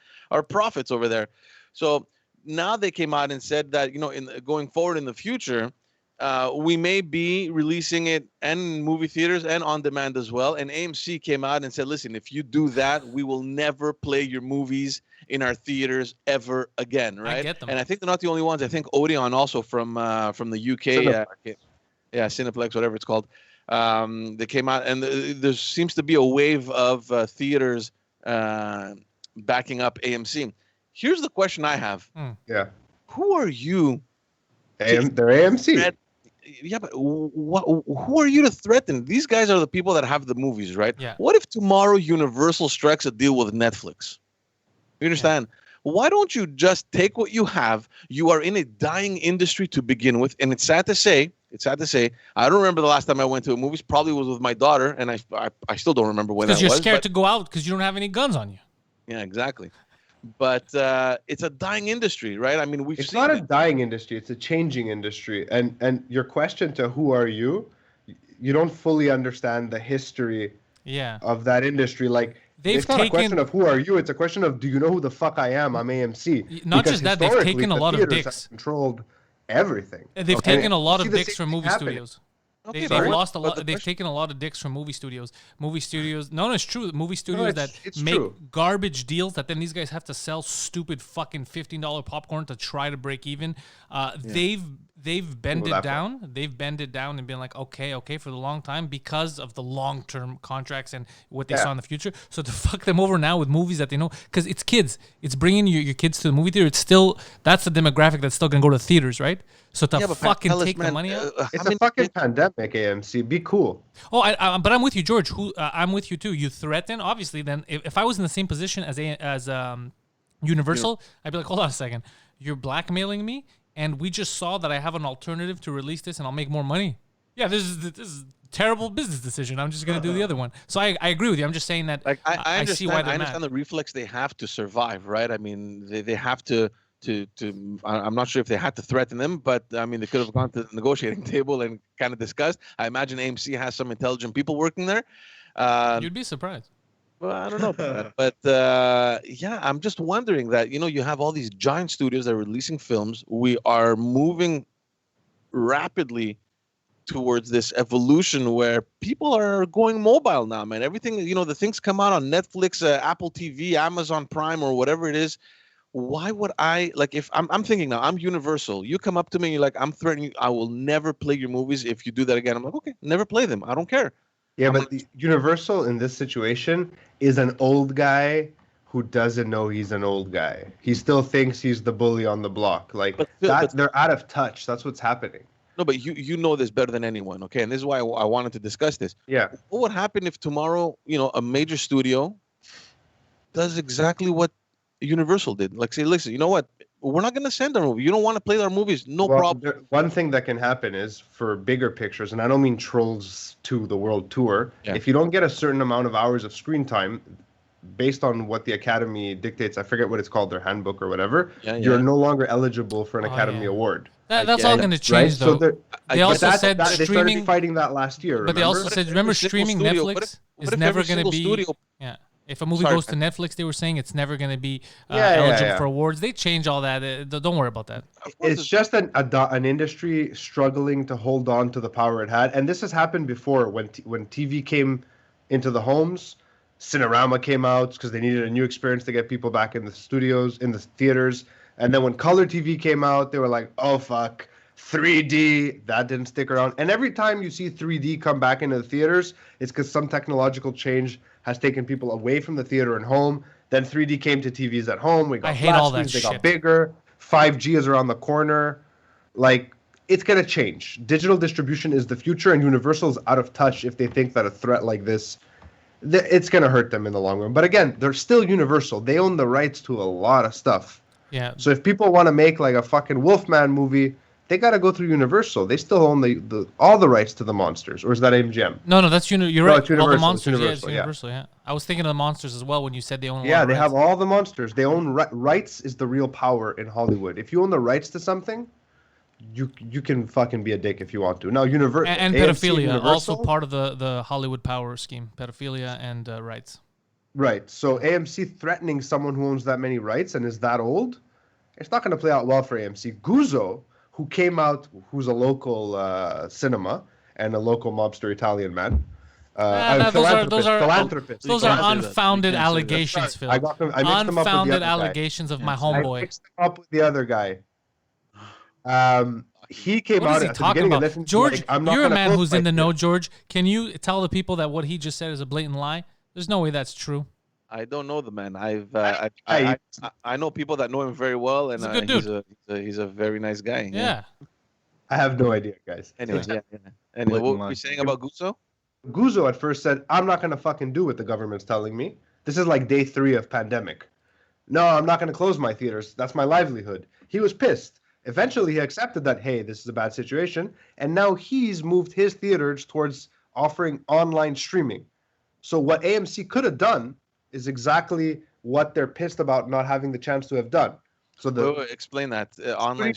profits over there. So now they came out and said that in going forward in the future, we may be releasing it in movie theaters and on demand as well. And AMC came out and said, listen, if you do that, we will never play your movies in our theaters ever again, right? get them. And I think they're not the only ones. I think Odeon also from the UK, Cineplex, whatever it's called. They came out, and there seems to be a wave of theaters backing up AMC. Here's the question I have. Yeah. Who are you? They're AMC. Yeah, but who are you to threaten? These guys are the people that have the movies, right? Yeah. What if tomorrow Universal strikes a deal with Netflix? You understand? Why don't you just take what you have? You are in a dying industry to begin with, and it's sad to say. I don't remember the last time I went to a movie. Probably was with my daughter, and I still don't remember when that Because was. you're scared but- to go out because you don't have any guns on you. Yeah, exactly. but it's a dying industry, right? I mean, we've It's seen not a it. dying industry, it's a changing industry. And your question to who are you, you don't fully understand the history Yeah. of that industry. Like, They've it's not a question taken of who are you, it's a question of do you know who the fuck I am? I'm AMC. not Because just that, they've historically, taken a the lot of theaters dicks. have controlled everything. They've Okay. taken a lot You of see the dicks same from thing movie happening. studios. Okay, They've but lost a but lot. the They've question- taken a lot of dicks from movie studios. Movie studios. No, it's true. Movie studios that it's make true. garbage deals that then these guys have to sell stupid fucking $15 popcorn to try to break even. They've bent that it down. They've bent it down and been like, okay, for the long time because of the long-term contracts and what they saw in the future. So to fuck them over now with movies that they know, because it's kids. It's bringing your kids to the movie theater. It's still, that's the demographic that's still gonna go to the theaters, right? So to Yeah, but fucking Pantelis, take the man, money out. It's a fucking pandemic, AMC. Be cool. Oh, but I'm with you, George. I'm with you too. You threaten, obviously. Then, if I was in the same position as Universal, I'd be like, hold on a second, you're blackmailing me, and we just saw that I have an alternative to release this, and I'll make more money. Yeah, this is a terrible business decision. I'm just gonna do the other one. So I agree with you. I'm just saying that like I understand, see why they're I understand mad. the reflex they have to survive, right? I mean, they have to. I'm not sure if they had to threaten them, but I mean, they could have gone to the negotiating table and kind of discussed. I imagine AMC has some intelligent people working there. You'd be surprised. Well, I don't know about that, but yeah, I'm just wondering that you have all these giant studios that are releasing films. We are moving rapidly towards this evolution where people are going mobile now, man. Everything, the things come out on Netflix, Apple TV, Amazon Prime, or whatever it is. Why would I, like, if I'm thinking now, I'm Universal. You come up to me and you're like, I'm threatening you. I will never play your movies if you do that again. I'm like, okay, never play them. I don't care. Yeah, I'm but like, the Universal in this situation is an old guy who doesn't know he's an old guy. He still thinks he's the bully on the block. Like they're out of touch. That's what's happening. No, but you know this better than anyone, okay? And this is why I wanted to discuss this. Yeah. What would happen if tomorrow, a major studio does exactly what Universal did? Like, say, listen, you know what? We're not going to send our movie. You don't want to play our movies? No problem. One thing that can happen is for bigger pictures, and I don't mean Trolls 2, the world tour. Yeah. If you don't get a certain amount of hours of screen time, based on what the Academy dictates, I forget what it's called, their handbook or whatever, you're no longer eligible for an Academy Award. That's all going to change, right? though. So they also said they streaming. started fighting that last year. But they also said, remember, streaming Netflix is never going to be. Yeah. If a movie goes to Netflix, they were saying it's never going to be eligible for awards. They change all that. Don't worry about that. It's just an industry struggling to hold on to the power it had. And this has happened before when TV came into the homes. Cinerama came out because they needed a new experience to get people back in the studios, in the theaters. And then when color TV came out, they were like, oh, fuck, 3D. That didn't stick around. And every time you see 3D come back into the theaters, it's because some technological change has taken people away from the theater and home. Then 3D came to TVs at home. We got I hate all that screens, shit. They got bigger. 5G is around the corner. Like, it's going to change. Digital distribution is the future, and Universal's out of touch if they think that a threat like this, it's going to hurt them in the long run. But again, they're still Universal. They own the rights to a lot of stuff. Yeah. So if people want to make like a fucking Wolfman movie, they got to go through Universal. They still own all the rights to the monsters. Or is that MGM? No, that's you're right. It's Universal. All the monsters. It's Universal, yeah. I was thinking of the monsters as well when you said they own a lot Yeah, of they rights. have all the monsters. They own rights is the real power in Hollywood. If you own the rights to something, you can fucking be a dick if you want to. Now, Universal and pedophilia, also part of the Hollywood power scheme. Pedophilia and rights. Right. So AMC threatening someone who owns that many rights and is that old, it's not going to play out well for AMC. Guzzo, who came out, who's a local cinema and a local mobster Italian man. Those are philanthropist. unfounded allegations, Phil. I mixed them up with the Unfounded other allegations of my I homeboy. mixed them up with the other guy. He came What out is he at the talking beginning about? of this. George, like, I'm not you're a gonna man close who's my in the know, theater. George. Can you tell the people that what he just said is a blatant lie? There's no way that's true. I don't know the man. I know people that know him very well, and He's a good dude. he's a very nice guy. Yeah. I have no idea, guys. Anyway, Anyway, what were you saying about Guzzo? Guzzo at first said, I'm not going to fucking do what the government's telling me. This is like day 3 of pandemic. No, I'm not going to close my theaters. That's my livelihood. He was pissed. Eventually, he accepted that, hey, this is a bad situation. And now he's moved his theaters towards offering online streaming. So what AMC could have done is exactly what they're pissed about not having the chance to have done. So the Explain that online.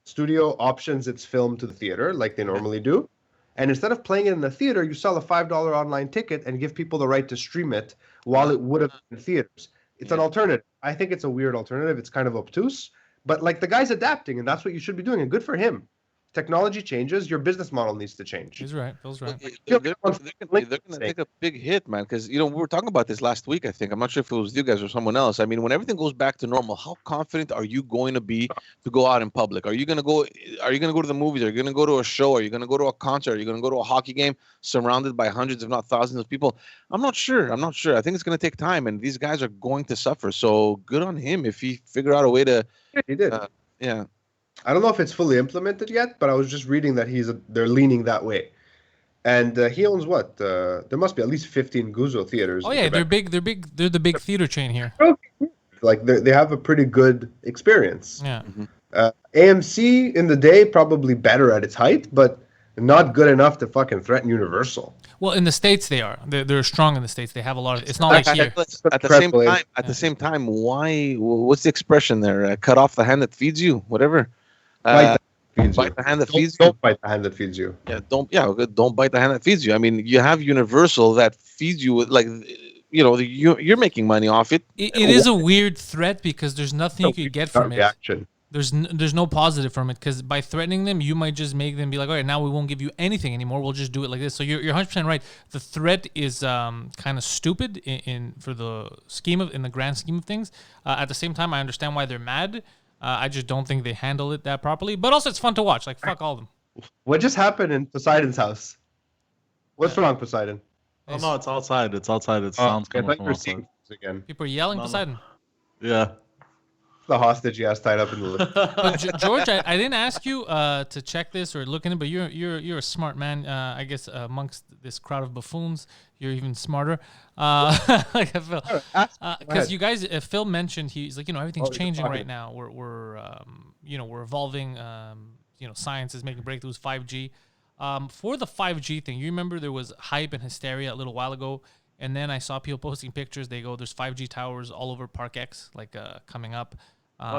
studio options its film to the theater like they normally do. And instead of playing it in the theater, you sell a $5 online ticket and give people the right to stream it while it would have been in theaters. It's an alternative. I think it's a weird alternative. It's kind of obtuse. But like the guy's adapting, and that's what you should be doing. And good for him. Technology changes. Your business model needs to change. He's right. Phil's right. They're going to take a big hit, man, because we were talking about this last week. I think I'm not sure if it was you guys or someone else. I mean, when everything goes back to normal, how confident are you going to be to go out in public? Are you going to go? Are you going to go to the movies? Are you going to go to a show? Are you going to go to a concert? Are you going to go to a hockey game surrounded by hundreds, if not thousands, of people? I'm not sure. I think it's going to take time, and these guys are going to suffer. So good on him if he figured out a way to. Yeah, he did. Yeah. I don't know if it's fully implemented yet, but I was just reading that they're leaning that way. And he owns what? There must be at least 15 Guzzo theaters. Oh yeah, they're big. They're big. They're the big theater chain here. Like they have a pretty good experience. Yeah. AMC in the day probably better at its height, but not good enough to fucking threaten Universal. Well, in the States they are. They're strong in the States. They have a lot of. It's not like here. At the same time, why? What's the expression there? Cut off the hand that feeds you. Whatever. Bite the hand that feeds you. Don't bite the hand that feeds you. Yeah, don't bite the hand that feeds you. I mean, you have Universal that feeds you with, like, you're making money off it. It is a weird threat because there's nothing you could get from it. Reaction. There's no positive from it because by threatening them, you might just make them be like, all right, now we won't give you anything anymore. We'll just do it like this. So you're 100% right. The threat is kind of stupid in the grand scheme of things. At the same time, I understand why they're mad. I just don't think they handle it that properly. But also, it's fun to watch. Like, fuck all of them. What just happened in Poseidon's house? What's wrong, Poseidon? Oh no, it's outside. It's outside. It sounds coming from outside. Again. People are yelling Poseidon. Yeah. The hostage he has tied up in the lift. But George, I didn't ask you to check this or look in it, but you're a smart man. I guess amongst this crowd of buffoons, you're even smarter. Like Phil, because you guys, Phil mentioned he's like, everything's changing right now. We're evolving. Science is making breakthroughs. 5G. For the 5G thing, you remember there was hype and hysteria a little while ago. And then I saw people posting pictures. They go, "There's 5G towers all over Parc-Ex, coming up."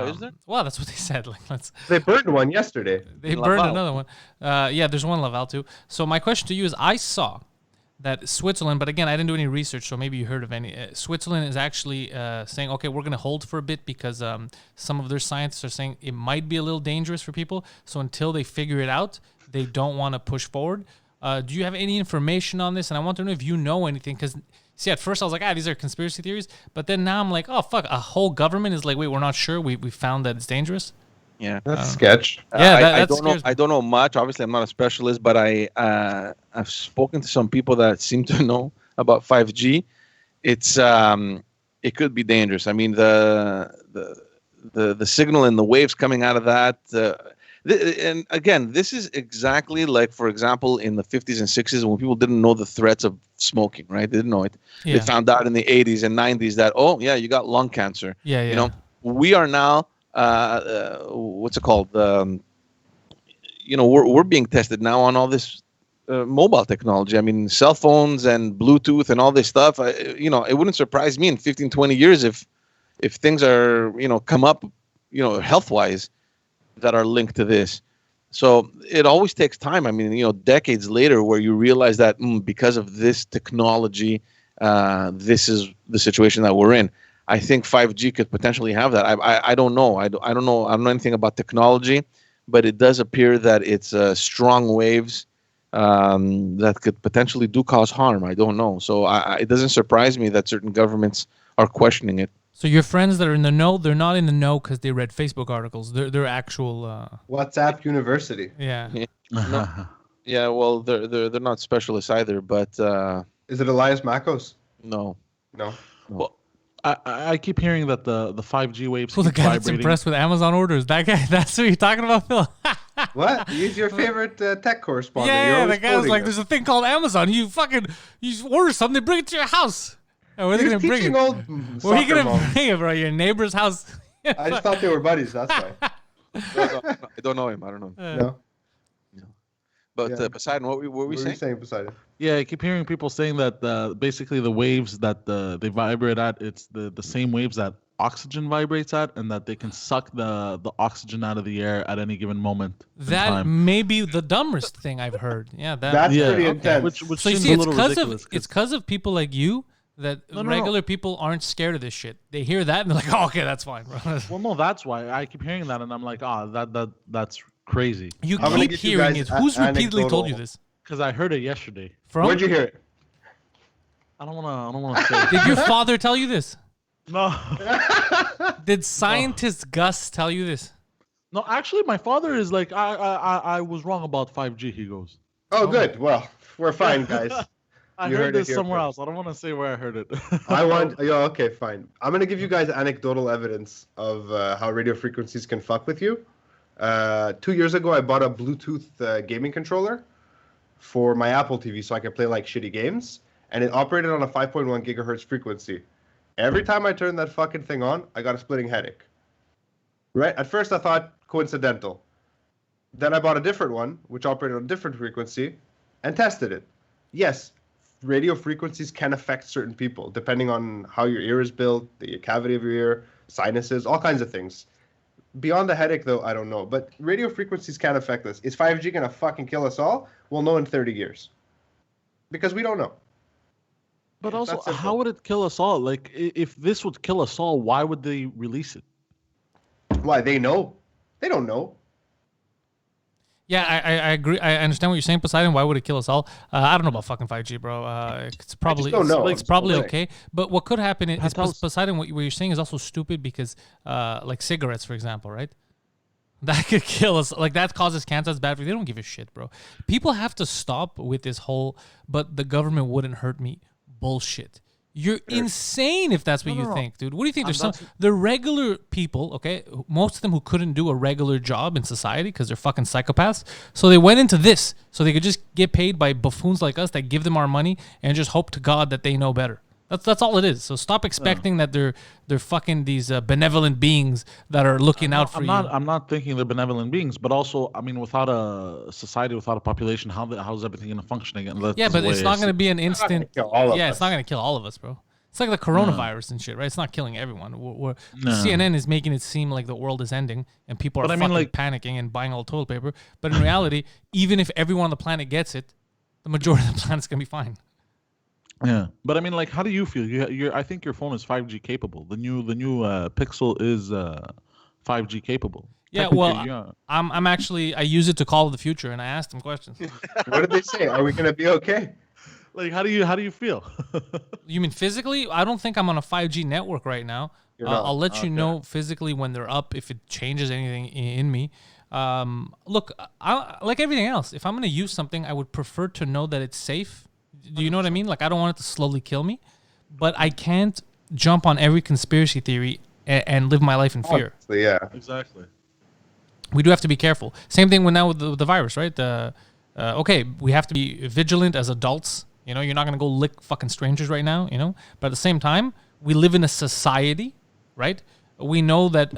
Is there? Well, that's what they said. They burned one yesterday. They burned another one. Yeah, there's one Laval too. So my question to you is, I saw that Switzerland, but again, I didn't do any research, so maybe you heard of any. Switzerland is actually saying, okay, we're going to hold for a bit because some of their scientists are saying it might be a little dangerous for people. So until they figure it out, they don't want to push forward. Do you have any information on this? And I want to know if you know anything, because see, at first I was like, these are conspiracy theories, but then now I'm like, oh fuck, a whole government is like, wait, we're not sure. We found that it's dangerous. Yeah, that's sketch. I don't know. I don't know much. Obviously, I'm not a specialist, but I've spoken to some people that seem to know about 5G. It's it could be dangerous. I mean, the signal and the waves coming out of that. And again, this is exactly like, for example, in the 50s and 60s when people didn't know the threats of smoking, right? They didn't know it. Yeah. They found out in the 80s and 90s that, oh, yeah, you got lung cancer. Yeah. We are now, what's it called? We're being tested now on all this mobile technology. I mean, cell phones and Bluetooth and all this stuff. It wouldn't surprise me in 15, 20 years if things are, come up, health-wise, that are linked to this. So it always takes time. I mean, decades later where you realize that because of this technology, this is the situation that we're in. I think 5G could potentially have that. I don't know. I don't know. I don't know anything about technology, but it does appear that it's strong waves that could potentially do cause harm. I don't know. So it doesn't surprise me that certain governments are questioning it. So your friends that are in the know, they're not in the know because they read Facebook articles. They're actual WhatsApp University. Yeah. No. Yeah. Well, they're not specialists either. But is it Elias Makos? No. Well, I keep hearing that the 5G waves. Well, the guy that's impressed with Amazon orders. That guy. That's what you're talking about, Phil. What? He's your favorite tech correspondent. Yeah, the guy was like, "There's a thing called Amazon. You order something, they bring it to your house." Oh, where are they going to bring it? Where are you going to bring it, bro? Your neighbor's house? I just thought they were buddies. That's why. I don't know him. I don't know him. No. But Yeah. Poseidon, what were What we were you saying? saying, Poseidon? Yeah, I keep hearing people saying that basically the waves that they vibrate at, it's the same waves that oxygen vibrates at, and that they can suck the oxygen out of the air at any given moment in That time. may be the dumbest thing I've heard. Yeah, That's Yeah, pretty okay. intense. Which So you seems see, a it's little because ridiculous. of it's because of people like you that No. regular people aren't scared of this shit. They hear that and they're like, oh, okay, that's fine, bro. Well, no, that's why I keep hearing that, and I'm like, that's crazy. You I'm gonna keep give you hearing guys it. Who's repeatedly told you anecdotal- this? Because I heard it yesterday. From? Where'd you hear it? I don't wanna say. Did your father tell you this? No, Did scientist Gus tell you this? no. Actually, my father is like, I was wrong about 5G. He goes. Oh, good. Well, we're fine, guys. I You heard heard it this here somewhere first. else. I don't want to say where I heard it. Okay, fine. I'm gonna give you guys anecdotal evidence of how radio frequencies can fuck with you. 2 years ago, I bought a Bluetooth gaming controller for my Apple TV so I could play like shitty games, and it operated on a 5.1 gigahertz frequency. Every time I turned that fucking thing on, I got a splitting headache. Right? At first, I thought coincidental. Then I bought a different one, which operated on a different frequency, and tested it. Yes, radio frequencies can affect certain people, depending on how your ear is built, the cavity of your ear, sinuses, all kinds of things. Beyond the headache, though, I don't know. But radio frequencies can affect us. Is 5G going to fucking kill us all? We'll know in 30 years. Because we don't know. But It's also, that simple. how would it kill us all? Like, if this would kill us all, why would they release it? Why? They know. They don't know. Yeah, I agree. I understand what you're saying, Poseidon. Why would it kill us all? I don't know about fucking 5G, bro. It's probably don't know. it's I'm probably just okay. But what could happen is Pantelis. Poseidon. What you're saying is also stupid because, like cigarettes, for example, right? That could kill us. Like that causes cancer. That's bad for you. They don't give a shit, bro. People have to stop with this whole. But the government wouldn't hurt me. Bullshit. You're insane if that's what you no. think, dude. What do you think? There's some that's- the regular people, okay? Most of them who couldn't do a regular job in society because they're fucking psychopaths. So they went into this so they could just get paid by buffoons like us that give them our money and just hope to God that they know better. That's all it is. So stop expecting that they're fucking these benevolent beings that are looking out for you. I'm not thinking they're benevolent beings, but also, I mean, without a society, without a population, how's everything going to function again? Yeah, but it's not going to be an instant. kill all of yeah, us. it's not going to kill all of us, bro. It's like the coronavirus and shit, right? It's not killing everyone. CNN is making it seem like the world is ending and people are But I mean, fucking like- panicking and buying all toilet paper. But in reality, even if everyone on the planet gets it, the majority of the planet's going to be fine. Yeah, but I mean, like, how do you feel? I think your phone is 5G capable. The new Pixel is 5G capable. Yeah, Technically, well, yeah. I'm actually, I use it to call the future and I asked them questions. What did they say? Are we going to be okay? Like, how do you feel? You mean physically? I don't think I'm on a 5G network right now. You're not. I'll let you know physically when they're up if it changes anything in me. Look, I like everything else. If I'm going to use something, I would prefer to know that it's safe. Do you know what I mean? Like, I don't want it to slowly kill me, but I can't jump on every conspiracy theory and live my life in fear. Honestly, yeah. Exactly. We do have to be careful. Same thing with the virus, right? Okay, we have to be vigilant as adults. You know, you're not going to go lick fucking strangers right now, you know? But at the same time, we live in a society, right? We know that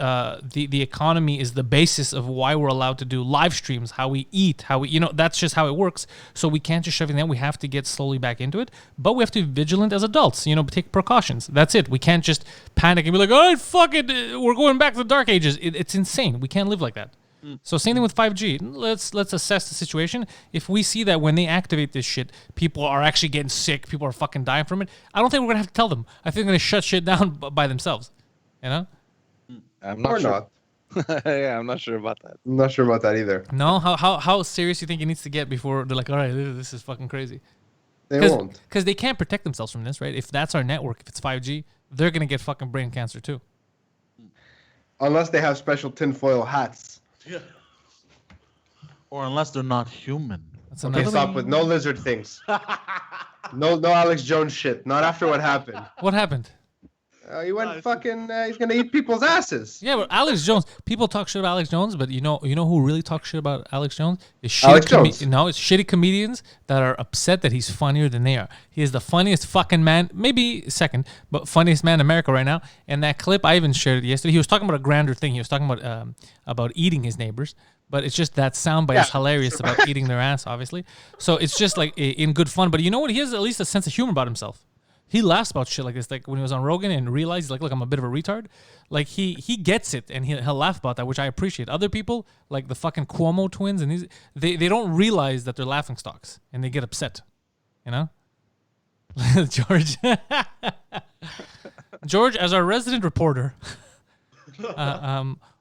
the economy is the basis of why we're allowed to do live streams, how we eat, that's just how it works. So we can't just shove it in. We have to get slowly back into it. But we have to be vigilant as adults, take precautions. That's it. We can't just panic and be like, oh, fuck it, we're going back to the dark ages. It's insane. We can't live like that. So same thing with 5G. Let's assess the situation. If we see that when they activate this shit, people are actually getting sick, people are fucking dying from it, I don't think we're going to have to tell them. I think they're going to shut shit down by themselves, you know? I'm not Or sure. not. Yeah, I'm not sure about that. I'm not sure about that either. No? How serious do you think it needs to get before they're like, all right, this is fucking crazy? They won't. Because they can't protect themselves from this, right? If that's our network, if it's 5G, they're going to get fucking brain cancer too. Unless they have special tinfoil hats. Yeah. Or unless they're not human. That's Okay, another stop with no lizard things. No Alex Jones shit. Not after what happened. What happened? He went fucking. He's gonna eat people's asses. Yeah, but Alex Jones. People talk shit about Alex Jones, but you know who really talks shit about Alex Jones? Is Alex Jones. No, it's shitty comedians that are upset that he's funnier than they are. He is the funniest fucking man, maybe second, but funniest man in America right now. And that clip, I even shared it yesterday. He was talking about a grander thing. He was talking about eating his neighbors. but it's just that soundbite is hilarious about eating their ass, obviously. So it's just like in good fun. But you know what? He has at least a sense of humor about himself. He laughs about shit like this. Like when he was on Rogan and realized, he's like, look, I'm a bit of a retard. Like he gets it and he'll laugh about that, which I appreciate. Other people, like the fucking Cuomo twins, and they don't realize that they're laughing stocks and they get upset. You know? George. George, as our resident reporter,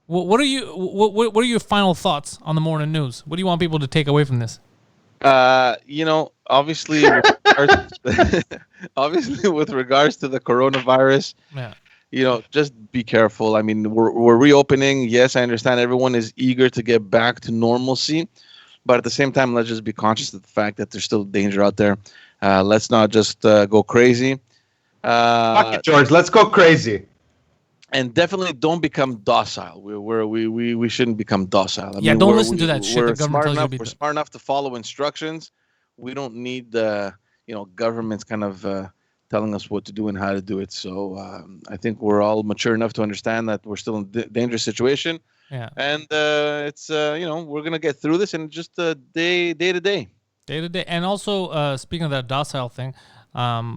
what are your final thoughts on the morning news? What do you want people to take away from this? Obviously, obviously, with regards to the coronavirus, just be careful. I mean, we're reopening. Yes, I understand everyone is eager to get back to normalcy, but at the same time, let's just be conscious of the fact that there's still danger out there. Let's not just go crazy. Fuck it, George. Let's go crazy. And definitely don't become docile. We shouldn't become docile. I mean, don't listen to that shit. We're smart enough to follow instructions. We don't need governments kind of telling us what to do and how to do it. So I think we're all mature enough to understand that we're still in a dangerous situation. Yeah. And it's we're gonna get through this, and just day to day. And also speaking of that docile thing.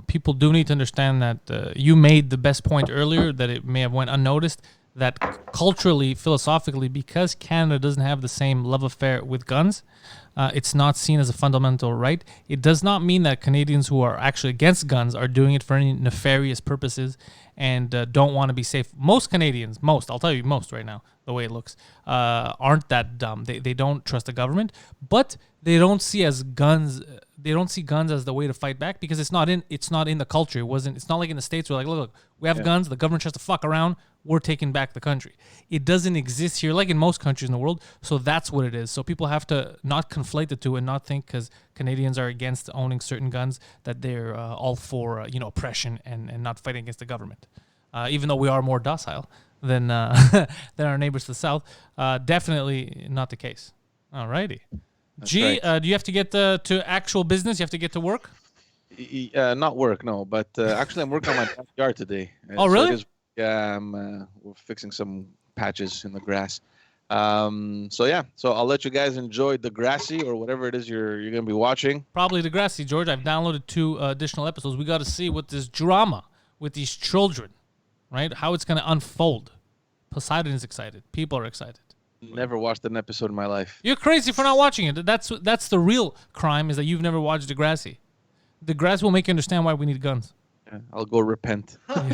People do need to understand that you made the best point earlier that it may have went unnoticed, that culturally, philosophically, because Canada doesn't have the same love affair with guns, it's not seen as a fundamental right. It does not mean that Canadians who are actually against guns are doing it for any nefarious purposes and don't want to be safe. Most Canadians, I'll tell you most right now, the way it looks, aren't that dumb. They don't trust the government, but they don't see guns as the way to fight back because it's not in the culture. It's not like in the States where like, look, we have guns, the government tries to fuck around, we're taking back the country. It doesn't exist here like in most countries in the world. So that's what it is. So people have to not conflate the two and not think because Canadians are against owning certain guns that they're all for oppression and not fighting against the government. Even though we are more docile than than our neighbors to the south, definitely not the case. Alrighty. G, do you have to get to actual business? You have to get to work? Not work, no. But actually, I'm working on my backyard today. Oh, really? We're fixing some patches in the grass. So I'll let you guys enjoy Degrassi or whatever it is you're going to be watching. Probably Degrassi, George. I've downloaded 2 additional episodes. We got to see what this drama with these children, right? How it's going to unfold. Poseidon is excited. People are excited. Never watched an episode in my life. You're crazy for not watching it. That's the real crime, is that you've never watched Degrassi. Degrassi will make you understand why we need guns. Yeah, I'll go repent. All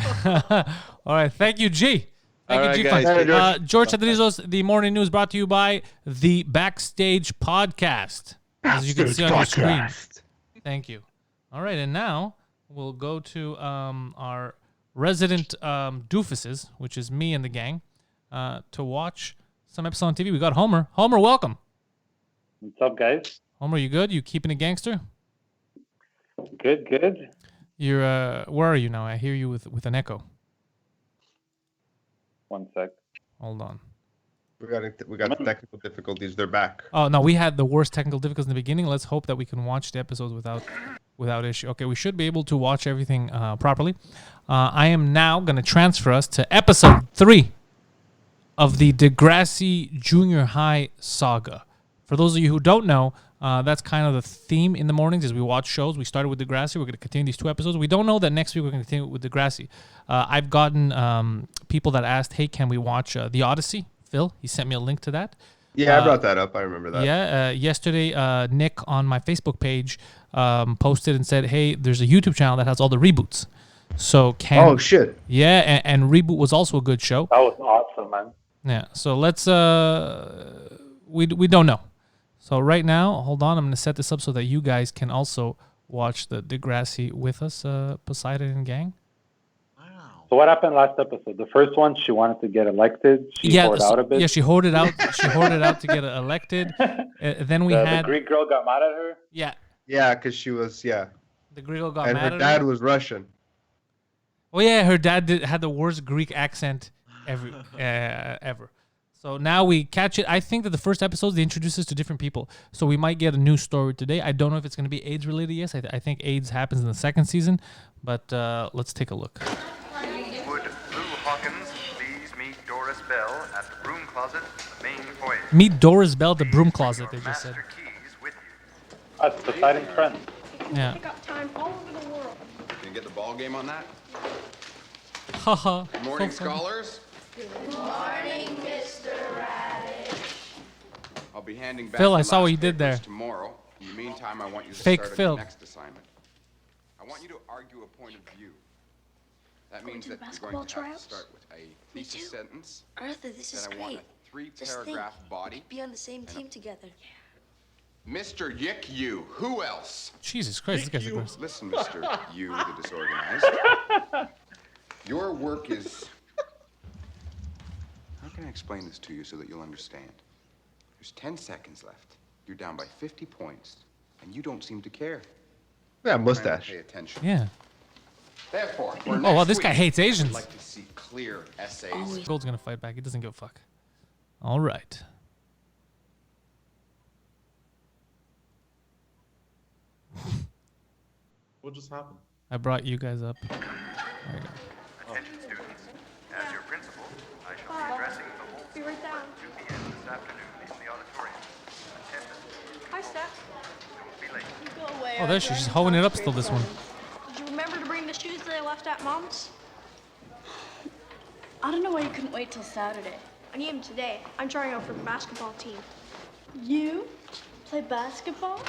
right. Thank you, G. Thank you, G. Guys. George Chadrizos, the morning news brought to you by the Backstage Podcast, as you can see on your screen. Thank you. All right. And now we'll go to our resident doofuses, which is me and the gang, to watch some episode on TV. We got Homer. Homer, welcome. What's up, guys? Homer, you good? You keeping a gangster? Good. You're where are you now? I hear you with an echo. 1 sec. Hold on. We got technical difficulties. They're back. Oh no, we had the worst technical difficulties in the beginning. Let's hope that we can watch the episodes without issue. Okay, we should be able to watch everything properly. I am now going to transfer us to episode 3 of the Degrassi Junior High saga. For those of you who don't know, that's kind of the theme in the mornings as we watch shows. We started with Degrassi. We're going to continue these 2 episodes. We don't know that next week we're going to continue with Degrassi. I've gotten people that asked, hey, can we watch The Odyssey? Phil, he sent me a link to that. Yeah, I brought that up. I remember that. Yeah, yesterday, Nick on my Facebook page posted and said, hey, there's a YouTube channel that has all the reboots. So Oh, shit. Yeah, and Reboot was also a good show. That was awesome, man. Yeah, so let's, we don't know. So right now, hold on, I'm going to set this up so that you guys can also watch the Degrassi with us, Poseidon and gang. So what happened last episode? The first one, she wanted to get elected. She hoarded out a bit. Yeah, she hoarded out. She hoarded out to get elected. Then we had the Greek girl got mad at her. Yeah. Yeah, because she was the Greek girl got and mad at her. And her dad was Russian. Oh yeah, her dad had the worst Greek accent ever. So now we catch it. I think that the first episode, they introduce us to different people. So we might get a new story today. I don't know if it's going to be AIDS related. Yes, I think AIDS happens in the second season. But let's take a look. Would Lou Hawkins please meet Doris Doris Bell at the broom closet, the main foyer. Meet Doris Bell at the broom closet, they just said. Master keys with you. That's Poseidon's friend. Yeah. Pick up time all over the world. Can you get the ball game on that? Haha. Good morning, scholars. I'll be handing back Phil, the I saw what last you did papers there. tomorrow. In the meantime, I want you to Fake start on Phil. your next assignment. I want you to argue a point of view. That means to the that you're basketball going to have tryouts? to start with a Me thesis too. sentence. Arthur, this is Then I want great. a Just think, 3-paragraph body. we could be on the same team together. Mr. Yick, you. Who else? Jesus Christ, this guy's aggressive. Listen, Mr. You, the disorganized. Your work is... How can I explain this to you so that you'll understand? There's 10 seconds left. You're down by 50 points, and you don't seem to care. Yeah, Trying to mustache. Pay attention. Yeah. Therefore, Oh, wow, this guy hates I'd Asians. like to see clear essays. Gold's gonna fight back. He doesn't give a fuck. All right. What just happened? I brought you guys up. There you go. Attention students. As your principal, I shall be addressing the whole Be right down. 2 p.m. this afternoon in the auditorium. Attendance. Hi, Steph. Don't be late. You go away. Oh, there she is. She's holding it up still, this one. Did you remember to bring the shoes that I left at Mom's? I don't know why you couldn't wait till Saturday. I need him today. I'm trying out for the basketball team. You play basketball?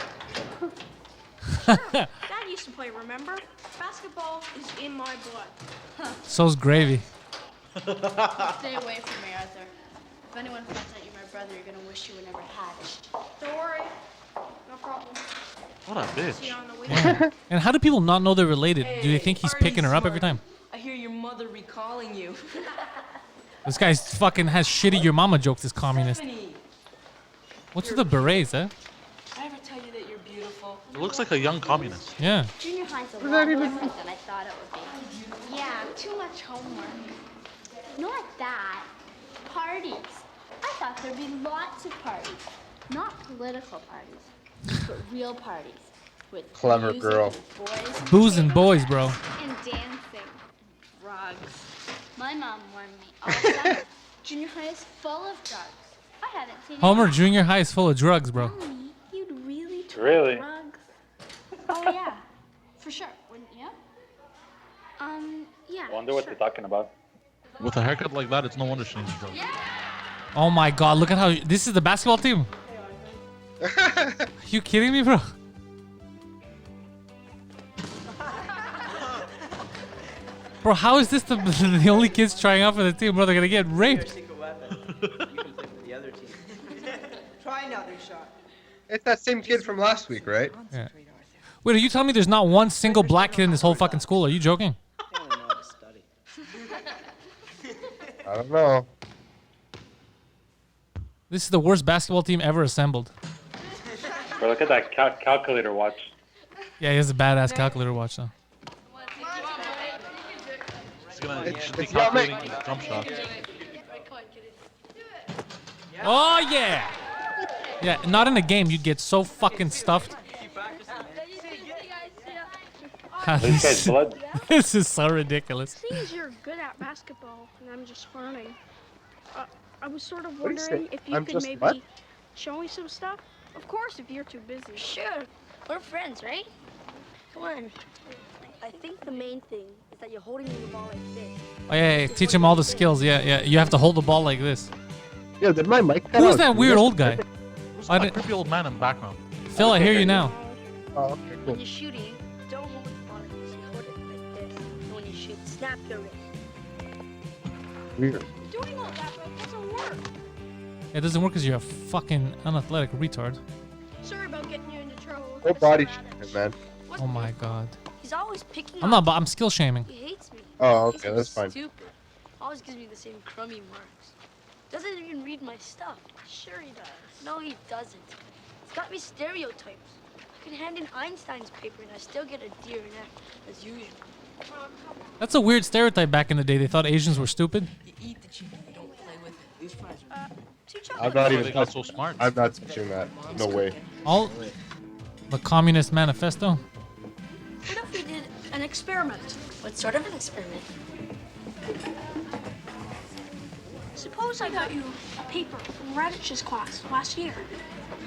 Dad used to play, remember? Basketball is in my blood. So's gravy. Stay away from me, Arthur. If anyone finds out you're my brother, you're gonna wish you were never hatched. Don't worry. No problem. What a See bitch. you on the weekend. And how do people not know they're related? Do they think he's picking her up every time? I hear your mother recalling you. This guy fucking has shitty your mama jokes, this communist. Stephanie, What's with the berets, eh? did I ever tell you that you're beautiful? It looks like a young communist. Yeah. Junior high's a lot different than I thought it would be. Yeah, too much homework. Not that. Parties. I thought there'd be lots of parties. Not political parties, but real parties. With Clever music girl. and boys Booze and boys, bro. and dancing. Drugs. My mom warned me all the time. Junior high is full of drugs. I haven't seen Homer, any- junior high is full of drugs, bro. Mommy, you'd really try Really? drugs? Oh yeah, for sure, wouldn't you? Yeah. I wonder what sure. they're talking about. With a haircut like that, it's no wonder she needs drugs. Oh my god, look at how this is the basketball team. Are you kidding me, bro? Bro, how is this the only kids trying out for the team, bro? They're gonna get raped. Secret weapon. You can play for the other team. Try another shot. It's that same kid from last week, right? Yeah. Wait, are you telling me there's not one single black kid in this whole fucking school? Are you joking? They only know how to study. I don't know. This is the worst basketball team ever assembled. Bro, look at that calculator watch. Yeah, he has a badass calculator watch though. She's be It's not me. calculating his jump shot. Oh yeah! Yeah, not in a game. You'd get so fucking stuffed. This guy's blood. This is so ridiculous. Seems you're good at basketball, and I'm just learning. I was sort of What do you say? wondering if you I'm could just maybe what? show me some stuff. Of course, if you're too busy. Sure, we're friends, right? Come on. I think the main thing is that you're holding the ball like this. Oh yeah, teach him all the skills. Yeah, yeah. You have to hold the ball like this. Yeah, did my mic cut Who's out? that weird old guy? Who's I that didn't- creepy old man in the background? Phil, I hear you now. Oh, okay, cool. When you're shooting, don't hold the ball like this. You hold it like this. And when you shoot, snap your wrist. Weird. Doing all that, but it doesn't work. It doesn't work because you're a fucking unathletic retard. Sorry about getting you into trouble. No body shaming, man. Oh my god. He's always picking I'm on not. I'm skill shaming. me. He hates me. Oh, He's okay, that's so fine. Stupid. Always gives me the same crummy marks. Doesn't even read my stuff. Sure he does. No, he doesn't. He's got me stereotypes. I can hand in Einstein's paper and I still get a D or an F, as usual. That's a weird stereotype back in the day. They thought Asians were stupid. You eat the chicken, you don't play with it. These fries are Two I'm chocolates. not They even got touching. so smart. I'm not touching that. No way. All the Communist Manifesto. What if we did an experiment? What sort of an experiment? Suppose I got you a paper from Radish's class last year.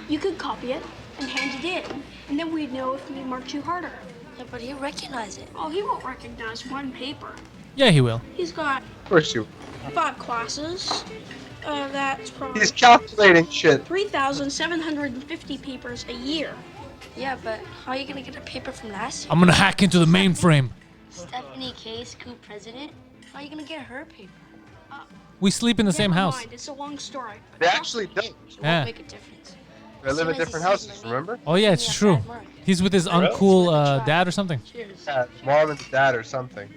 You could copy it and hand it in, and then we'd know if we marked you harder. Yeah, but he'll recognize it. Oh, he won't recognize one paper. Yeah, he will. He's got Of course you. 5 classes. That's probably He's calculating shit. 3,750 papers a year. Yeah, but how are you gonna get a paper from last year? I'm gonna hack into the mainframe. Stephanie K, school president. How are you gonna get her paper? We sleep in the same Never house. mind, it's a long story. They actually don't. It Yeah. won't make a difference. They live in different houses, remember? Oh yeah, it's true. He's with his uncool dad or something. Cheers. Yeah, mom and dad or something.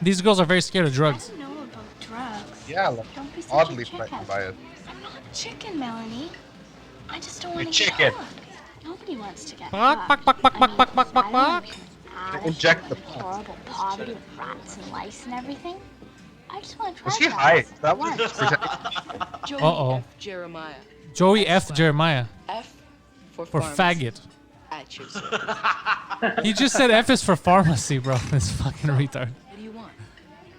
These girls are very scared of drugs. I don't know about drugs. Yeah, like, Don't be such oddly a chicken. frightened by it. I'm not a chicken, Melanie. I just don't You're want to get chicken. hooked. Nobody wants to get Buck, hooked. buck, buck, buck, I buck, buck, buck, mean, buck. I Inject the horrible poverty with rats and lice and everything. I just want to try Was he drugs. high? That was Once. Joey Uh-oh. F. Jeremiah. Joey F. Jeremiah F for for pharmacy. faggot. At your service. He just said F is for pharmacy, bro. This fucking retard. What do you want?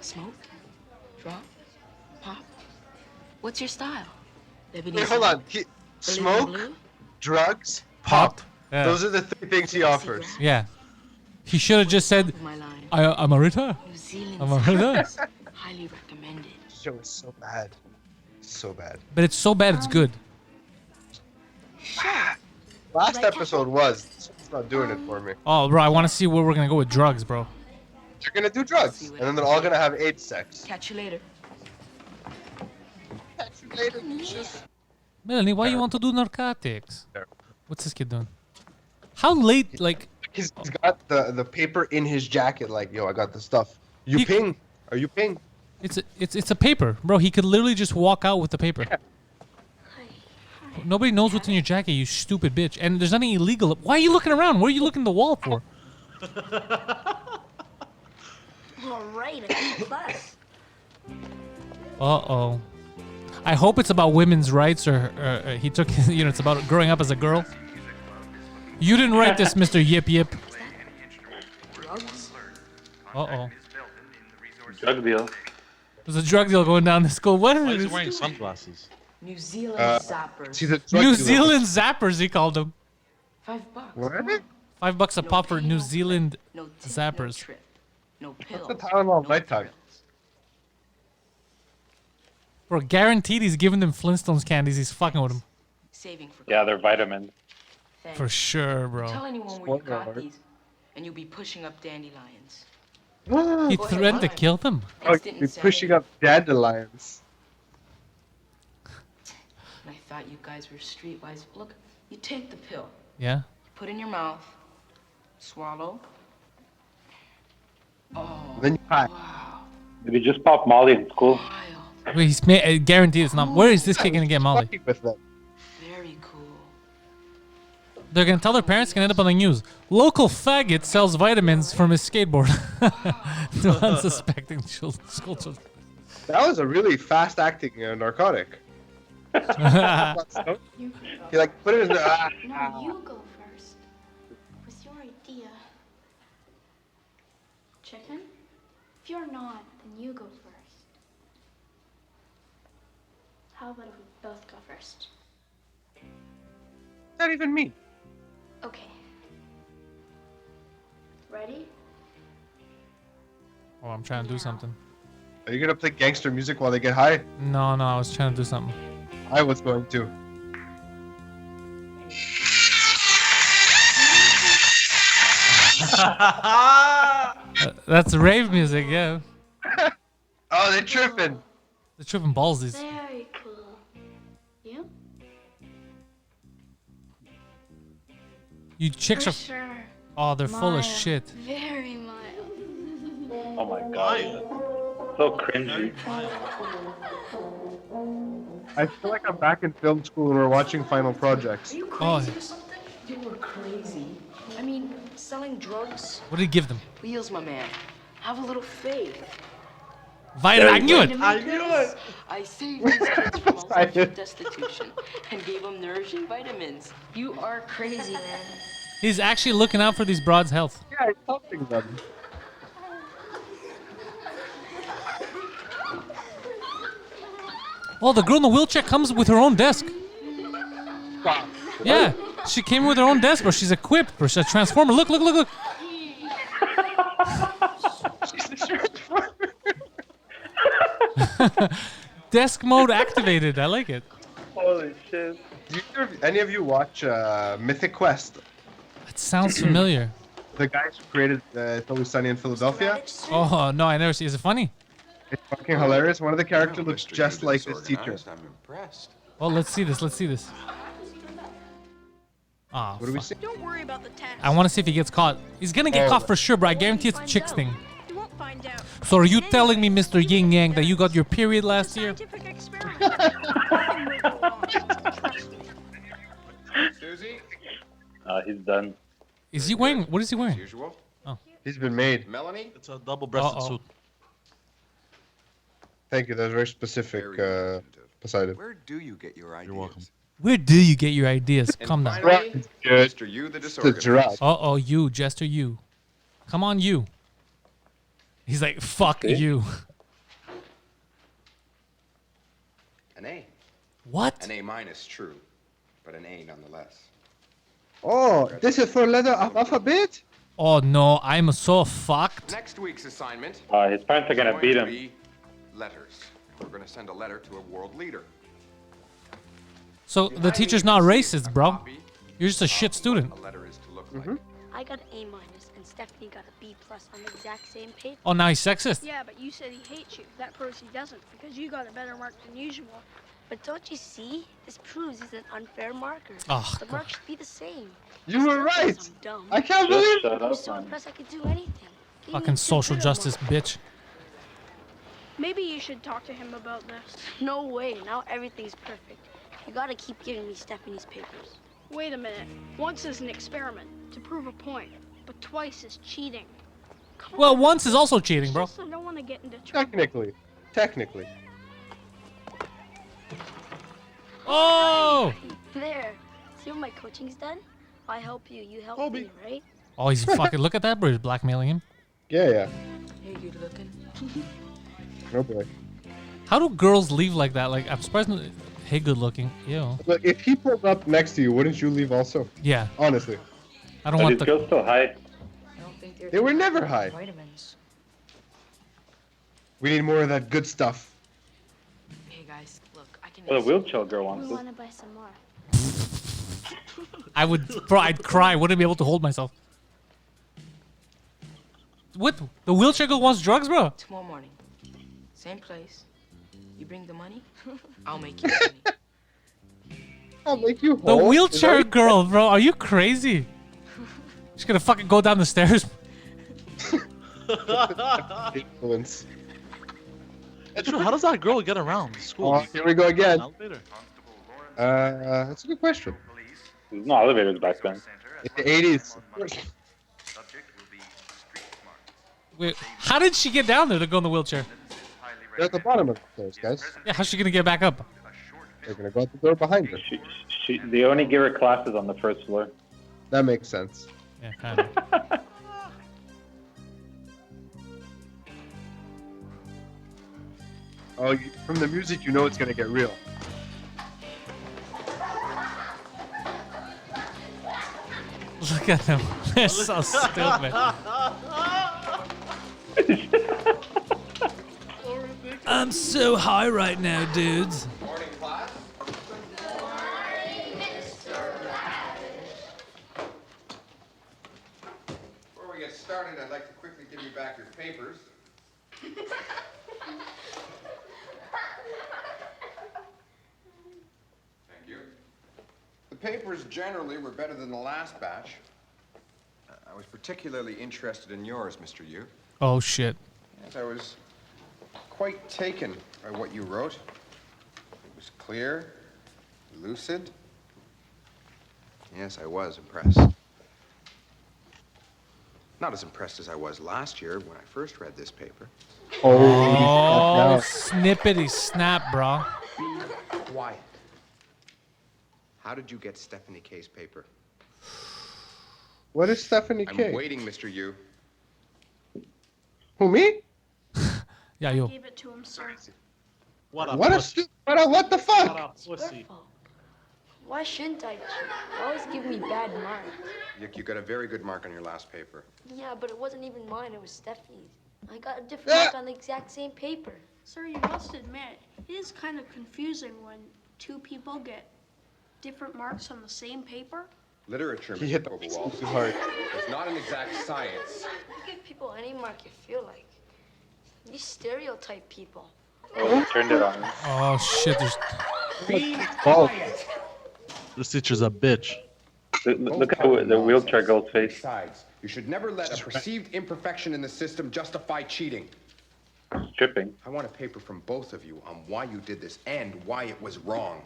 Smoke? Drop? Pop? What's your style? Wait, hold on. Smoke, Blue? drugs, pop. Yeah. Those are the 3 things he offers. Yeah. He should have just said, My line. I'm a retard. New Zealand. I'm a retard. Highly recommended. This show is so bad. So bad. But it's so bad, it's good. Last episode was. This one's not doing it for me. Oh, bro, I want to see where we're gonna go with drugs, bro. They're gonna do drugs, and then they're all gonna have AIDS sex. Catch you later. Catch you later, bitches. Melanie, why you want to do narcotics? There. What's this kid doing? How late, like... He's got the paper in his jacket, like, yo, I got the stuff. You He- ping? Are you ping? It's a paper, bro. He could literally just walk out with the paper. Nobody knows what's in your jacket, you stupid bitch. And there's nothing illegal. Why are you looking around? What are you looking at the wall for? All right, I got class. Uh-oh. I hope it's about women's rights, or he took, it's about growing up as a girl. You didn't write this, Mr. Yip Yip. Drugs? Uh-oh. Drug deal. There's a drug deal going down in school. What Why is is he this? wearing sunglasses? New Zealand zappers. See the drug New dealer. Zealand zappers, he called them. $5. What? $5 a pop for New Zealand No tip, zappers. No trip. No pills. What's the Tylenol nighttime? Bro, guaranteed he's giving them Flintstones candies. He's fucking with them. Saving for Yeah, they're vitamins. Thanks. For sure, bro. Tell anyone where you Spoiler got alert. these, and you'll be pushing up dandelions. He Go ahead, threatened to lie. kill them. Oh, Instant you're insanity. pushing up dandelions. And I thought you guys were streetwise. Look, you take the pill, Yeah? put in your mouth, swallow. Oh, Then you hide. wow. Did you just pop Molly in school? Wild. Wait, guaranteed it's not. Where is this kid gonna get Molly? Fucking with them. Very cool. They're gonna tell their parents, gonna end up on the news. Local faggot sells vitamins from his skateboard to unsuspecting school children. That was a really fast acting narcotic. He like put it in the. No, you go first. It was your idea. Chicken? If you're not, then you go first. How about if we both go first? Not even me. Okay. Ready? Oh, I'm trying to do something. Are you gonna play gangster music while they get high? No, I was trying to do something. I was going to. That's rave music, yeah. Oh, they're tripping. They're tripping ballsies. Very cool. You? You chicks For are. sure. Oh, they're full of Mild. shit. Very mild. Oh my god. So cringy. I feel like I'm back in film school and we're watching Final Projects. Are you Oh. crazy or something? You were crazy. I mean, selling drugs? What did he give them? Wheels, my man. Have a little faith. Vitamin. I knew it. I knew it. I saved these kids from ultimate destitution and gave them nourishing vitamins. You are crazy, man. He's actually looking out for these broads' health. Yeah, he's helping them. Oh, the girl in the wheelchair comes with her own desk. Yeah, she came with her own desk, bro. She's equipped, bro. She's a transformer. Look, look, look, look. She's a transformer. Desk mode activated. I like it. Holy shit. Do any of you watch Mythic Quest? It sounds familiar. The guys who created It's Always Sunny in Philadelphia? Oh, no, I never see. Is it funny? It's fucking hilarious. One of the characters looks just like this teacher. I'm impressed. Oh, let's see this. Let's see this. Ah, What do we see? Don't worry about the test. I want to see if he gets caught. He's gonna get Oh. caught for sure, bro. I guarantee it's a chicks thing. You won't find out. So are you telling me, Mr. Yin Yang, that you got your period last year? Scientific experiment. Nothing will go wrong. Trust me. Susie? He's done. Is he wearing? What is he wearing? Usual. He's been made. Melanie? It's a double-breasted Uh-oh. suit. Thank you. That was very specific, Poseidon. Where do you get your ideas? You're welcome. Where do you get your ideas? And Calm down. finally, Good. Mr. You, the The disorganized. giraffe. Uh-oh, you, Jester, you. Come on, you. He's like, fuck you. An A. What? An A minus, true, but an A nonetheless. Oh, this is for letter of alphabet? Oh no, I'm so fucked. Next week's assignment. His parents are gonna going beat to him. be letters. We're going to send a letter to a world leader. So the teacher's not racist, bro. You're just a shit student. A letter is to look like. I got an A minus and Stephanie got a B plus on the exact same paper. Oh, now he's sexist. Yeah, but you said he hates you. That proves he doesn't, because you got a better mark than usual. But don't you see? This proves he's an unfair marker. Oh, the mark should be the same. You were right. I'm dumb. I can't believe Shut I was up, so man. impressed I could do anything. Gave me Fucking a social better justice, mark. bitch. Maybe you should talk to him about this. No way. Now everything's perfect. You gotta keep giving me Stephanie's papers. Wait a minute. Once is an experiment to prove a point, but twice is cheating. Come Well, on. once is also cheating, bro. Just I don't want to get into trouble. Technically. Oh! There. See what my coaching's done? I help you. You help me, right? Oh, he's fucking, look at that, bro. He's blackmailing him. Yeah. Hey, good looking. No boy. How do girls leave like that? Like, I'm surprised. Hey, good looking. Ew. Look, if he pulled up next to you, wouldn't you leave also? Yeah. Honestly. I don't But want these the. girls still high. I don't think they're They were taking never high. vitamins. We need more of that good stuff. Hey guys, look, I can. Well, the wheelchair girl We wants want it. to buy some more. I would, bro. I'd cry. Wouldn't be able to hold myself. What? The wheelchair girl wants drugs, bro. Tomorrow morning, same place. You bring the money, I'll make you money. I'll make you The whole. wheelchair girl, bro. Are you crazy? She's gonna fucking go down the stairs. Influence. Andrew, how does that girl get around school? Oh, here we go again. Elevator? That's a good question. There's no elevators back then. In the 80s. Wait, how did she get down there to go in the wheelchair? They're at the bottom of the stairs, guys. Yeah, how's she gonna get back up? They're gonna go out the door behind her. They only give her classes on the first floor. That makes sense. Yeah, kind of. Oh, from the music, you know it's gonna get real. Look at them. They're so stupid. I'm so high right now, dudes. Morning, class. Before we get started, I'd like to quickly give you back your papers. Thank you. The papers generally were better than the last batch. I was particularly interested in yours, Mr. Yu. Oh shit. Yes, I was quite taken by what you wrote. It was clear, lucid. Yes, I was impressed. Not as impressed as I was last year when I first read this paper. Oh, snippety snap, bro. Be quiet. How did you get Stephanie K's paper? What is Stephanie I'm K? waiting, Mr. Yu. Who, me? Yeah, you. Give it to him, sir. What a What the fuck? What a pussy. Why shouldn't I cheat? You always give me bad marks. You got a very good mark on your last paper. Yeah, but it wasn't even mine, it was Stephanie's. I got a different mark on the exact same paper. Sir, you must admit, it is kind of confusing when two people get different marks on the same paper. Literature, He Mr. hit the Overwall, too hard. is not an exact science. You give people any mark you feel like. You stereotype people. Oh, we turned it on. Oh shit! There's... Oh. This teacher's a bitch. Look at the wheelchair girl's face. Besides, you should never let a perceived imperfection in the system justify cheating. Tripping. I want a paper from both of you on why you did this and why it was wrong.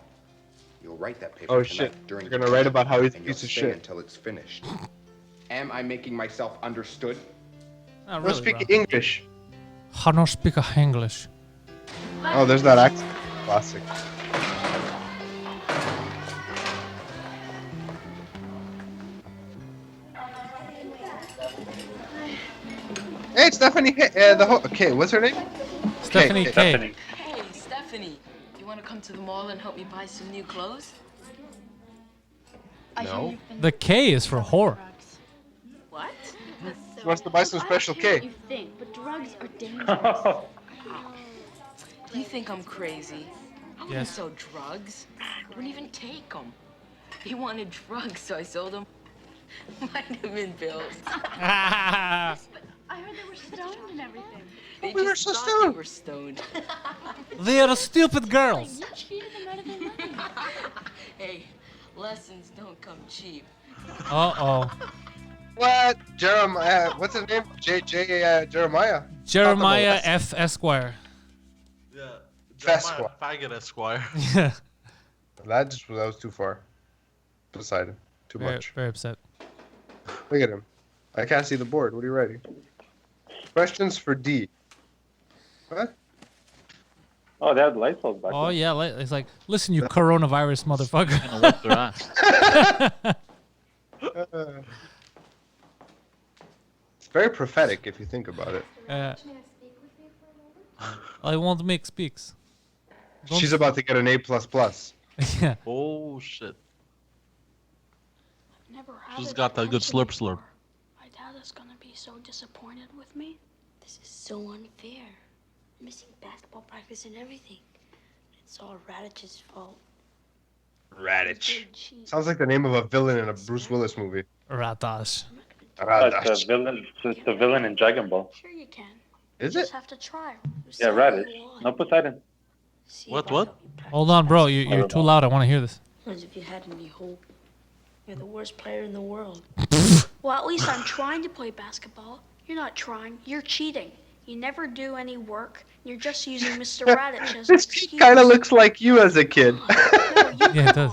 You'll write that paper Oh tonight shit! during You're gonna write about how he's a and you'll piece of stay shit. until it's finished. Am I making myself understood? Not Don't really, speak bro. English. How don't speak English? Oh, there's that accent. Classic. Hey, Stephanie. Okay, what's her name? Stephanie K. Stephanie. Hey, Stephanie, you want to come to the mall and help me buy some new clothes? No. The K is for whore. What? She wants to buy some special cake. You think, but drugs are dangerous. You think I'm crazy? I wouldn't Yes. sell drugs. I wouldn't even take them. He wanted drugs, so I sold him vitamin pills. I heard they were stoned and everything. They We were just so thought stoned. they were stoned. They are stupid girls. You cheated them out of their money. Hey, lessons don't come cheap. Uh-oh. What? Jeremiah. What's his name? Jeremiah. Jeremiah F. Esquire. Yeah. Esquire. Faggot Esquire. Yeah. That was too far. Poseidon. Too Very, much. very upset. Look at him. I can't see the board. What are you writing? Questions for D. What? Oh, they had light bulbs back Oh then. yeah, it's like, listen, you coronavirus motherfucker. Gonna whip their ass. It's very prophetic if you think about it. I want to make speaks. Don't- She's about to get an A++. Yeah. Oh shit. Never had She's it got that good actually slurp slurp. before. My dad is gonna be so disappointed with me. This is so unfair. Missing basketball practice and everything. It's all Radich's fault. Radich. Sounds like the name of a villain in a Bruce Willis movie. Ratash. It's the villain in Dragon Ball. Sure you can. Is You it? just have to try. Yeah, Radish. No Poseidon. What? Hold on, bro. You're too loud. I want to hear this. As if you had any hope. You're the worst player in the world. Well, at least I'm trying to play basketball. You're not trying. You're cheating. You never do any work. You're just using Mr. Radich as an This excuse. kind of looks like you as a kid. Yeah, it does.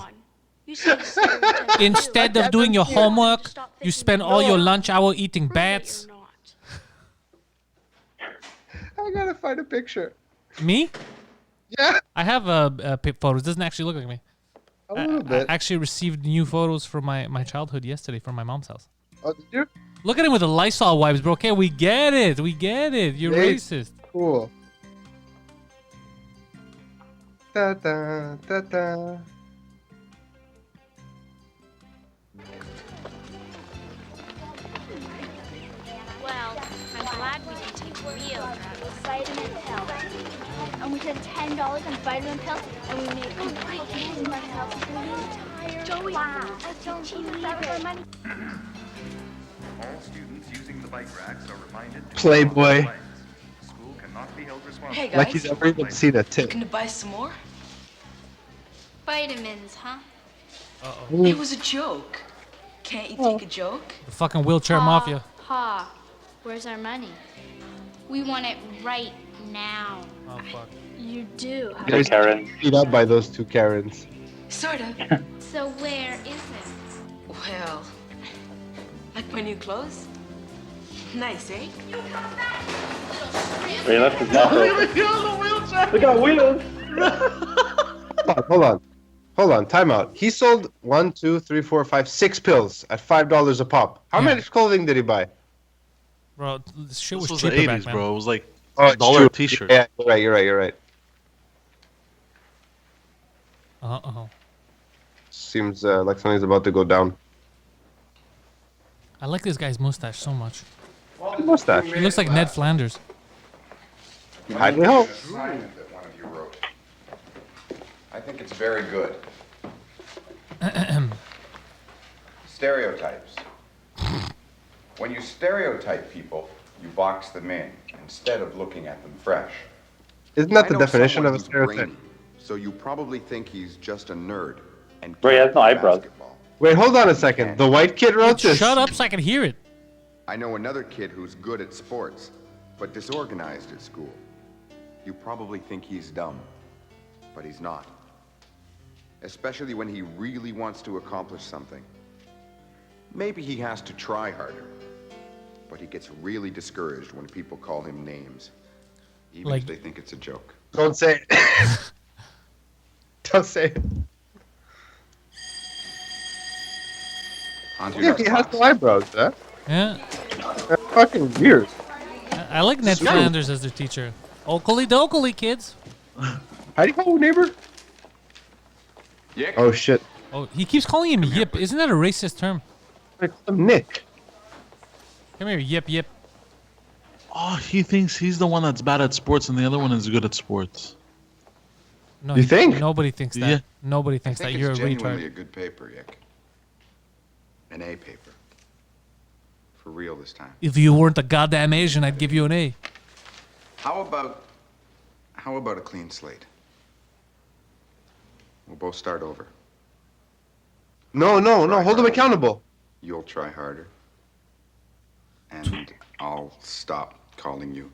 You say stereotype Instead too. of doing your homework, Stop you thinking spend that all your you're- lunch hour eating Prove that bats. you're not. I gotta find a picture. Me? Yeah, I have photos. Doesn't actually look like me. a little bit. I actually received new photos from my childhood yesterday from my mom's house. Oh, did you? Look at him with the Lysol wipes, bro. Okay, we get it. We get it. You're Hey. racist. Cool. Da da da da. Well, I'm glad we can take real drugs. Vitamin pills. And we spent $10 on vitamin pills, and we made $1,000 for the entire Joey, class. I don't She believe never it. money. All students using the bike racks are reminded to Playboy. follow the school cannot be held responsible. Hey Like guys, he's ever even seen a tip. looking to buy some more? Vitamins, huh? It was a joke. Can't you take a joke? The fucking wheelchair mafia. Pa, where's our money? We want it right now. Oh fuck. You do. Hey, Karen. Beat up by those two Karens. Sort of. So where is it? Well, like my new clothes? Nice, eh? He left his mouth open. Look at the wheels. Hold on. Time out. He sold 1, 2, 3, 4, 5, 6 pills at $5 a pop. How Yeah. much clothing did he buy? Bro, this shit This was was the cheaper back 80s, then. bro. It was like Oh, it's $1 true. t-shirt. Yeah, you're right. Uh-oh. Seems like something's about to go down. I like this guy's mustache so much. Mustache. He looks like Ned Flanders. Hide me hope. Assignment that one of you wrote. I think it's very good. Stereotypes. When you stereotype people, you box them in instead of looking at them fresh. Isn't that the I know definition someone of a who's stereotype? brainy, so you probably think he's just a nerd. And Bro, he has no can't play eyebrows. basketball. Wait, hold on a second. The white kid wrote this. Shut up so I can hear it. I know another kid who's good at sports, but disorganized at school. You probably think he's dumb, but he's not. Especially when he really wants to accomplish something. Maybe he has to try harder, but he gets really discouraged when people call him names, even Like- if they think it's a joke. Don't say it. Don't say it. On to your Yeah, next he has class. no eyebrows, huh? Yeah. That's fucking weird. I like Ned True. Flanders as their teacher. Oakley dokley, kids. Howdy ho, neighbor. Yick. Oh shit. Oh, he keeps calling him Yip. Isn't that a racist term? It's Nick. Come here, Yip Yip. Oh, he thinks he's the one that's bad at sports and the other one is good at sports. No, You think? Nobody thinks that. Yeah. Nobody I thinks that think you're a it's genuinely retard. a good paper, Yick. An A paper. For real this time. If you weren't a goddamn Asian, I'd give you an A. How about a clean slate? We'll both start over. No. Hold him accountable. You'll try harder. And I'll stop calling you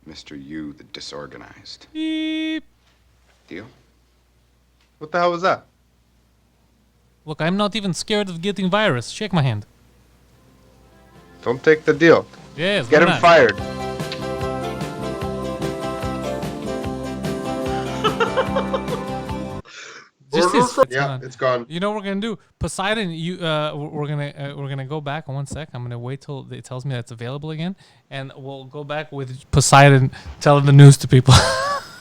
Mr. You the Disorganized. Beep. Deal? What the hell was that? Look, I'm not even scared of getting virus. Shake my hand. Don't take the deal. Yes. Get why him not? fired. Just his Yeah, it's gone. You know what we're gonna do? Poseidon, we're gonna go back in 1 sec. I'm gonna wait till it tells me that's available again, and we'll go back with Poseidon telling the news to people.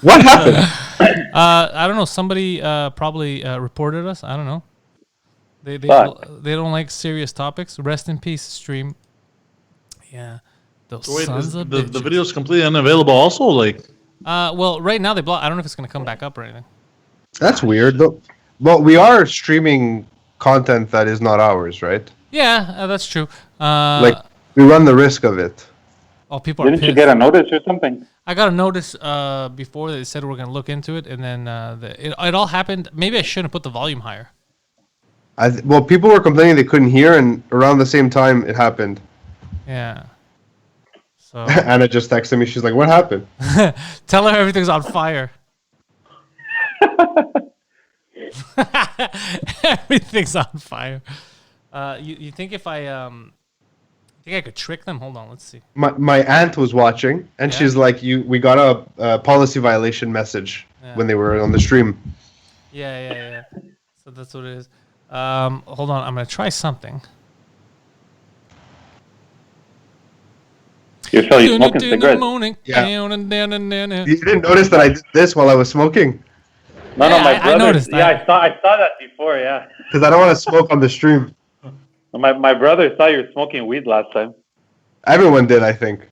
What happened? I don't know. Somebody probably reported us. I don't know. They don't like serious topics. Rest in peace, stream. Yeah, those So wait, sons is of the bitches. video's completely unavailable also? Like, Well, right now they block. I don't know if it's gonna come back up or anything. That's weird. Though. Well, we are streaming content that is not ours, right? Yeah, that's true. Like we run the risk of it. Oh, people are Didn't you pissed. get a notice or something? I got a notice before they said we're gonna look into it, and then it all happened. Maybe I shouldn't have put the volume higher. Well, people were complaining they couldn't hear, and around the same time it happened. Yeah. So Anna just texted me. She's like, "What happened?" tell her everything's on fire. Everything's on fire. You think if I think I could trick them? Hold on, let's see. My aunt was watching, and Yeah. she's like, we got a policy violation message when they were on the stream." Yeah. So that's what it is. Hold on, I'm gonna try something. You feel you smoking In the cigarettes? morning, Yeah. down and down and down. You didn't notice that I did this while I was smoking? No, Yeah, my I brother. noticed Yeah, that. I saw that before. Yeah, Because I don't want to smoke on the stream. my brother saw you were smoking weed last time. Everyone did, I think.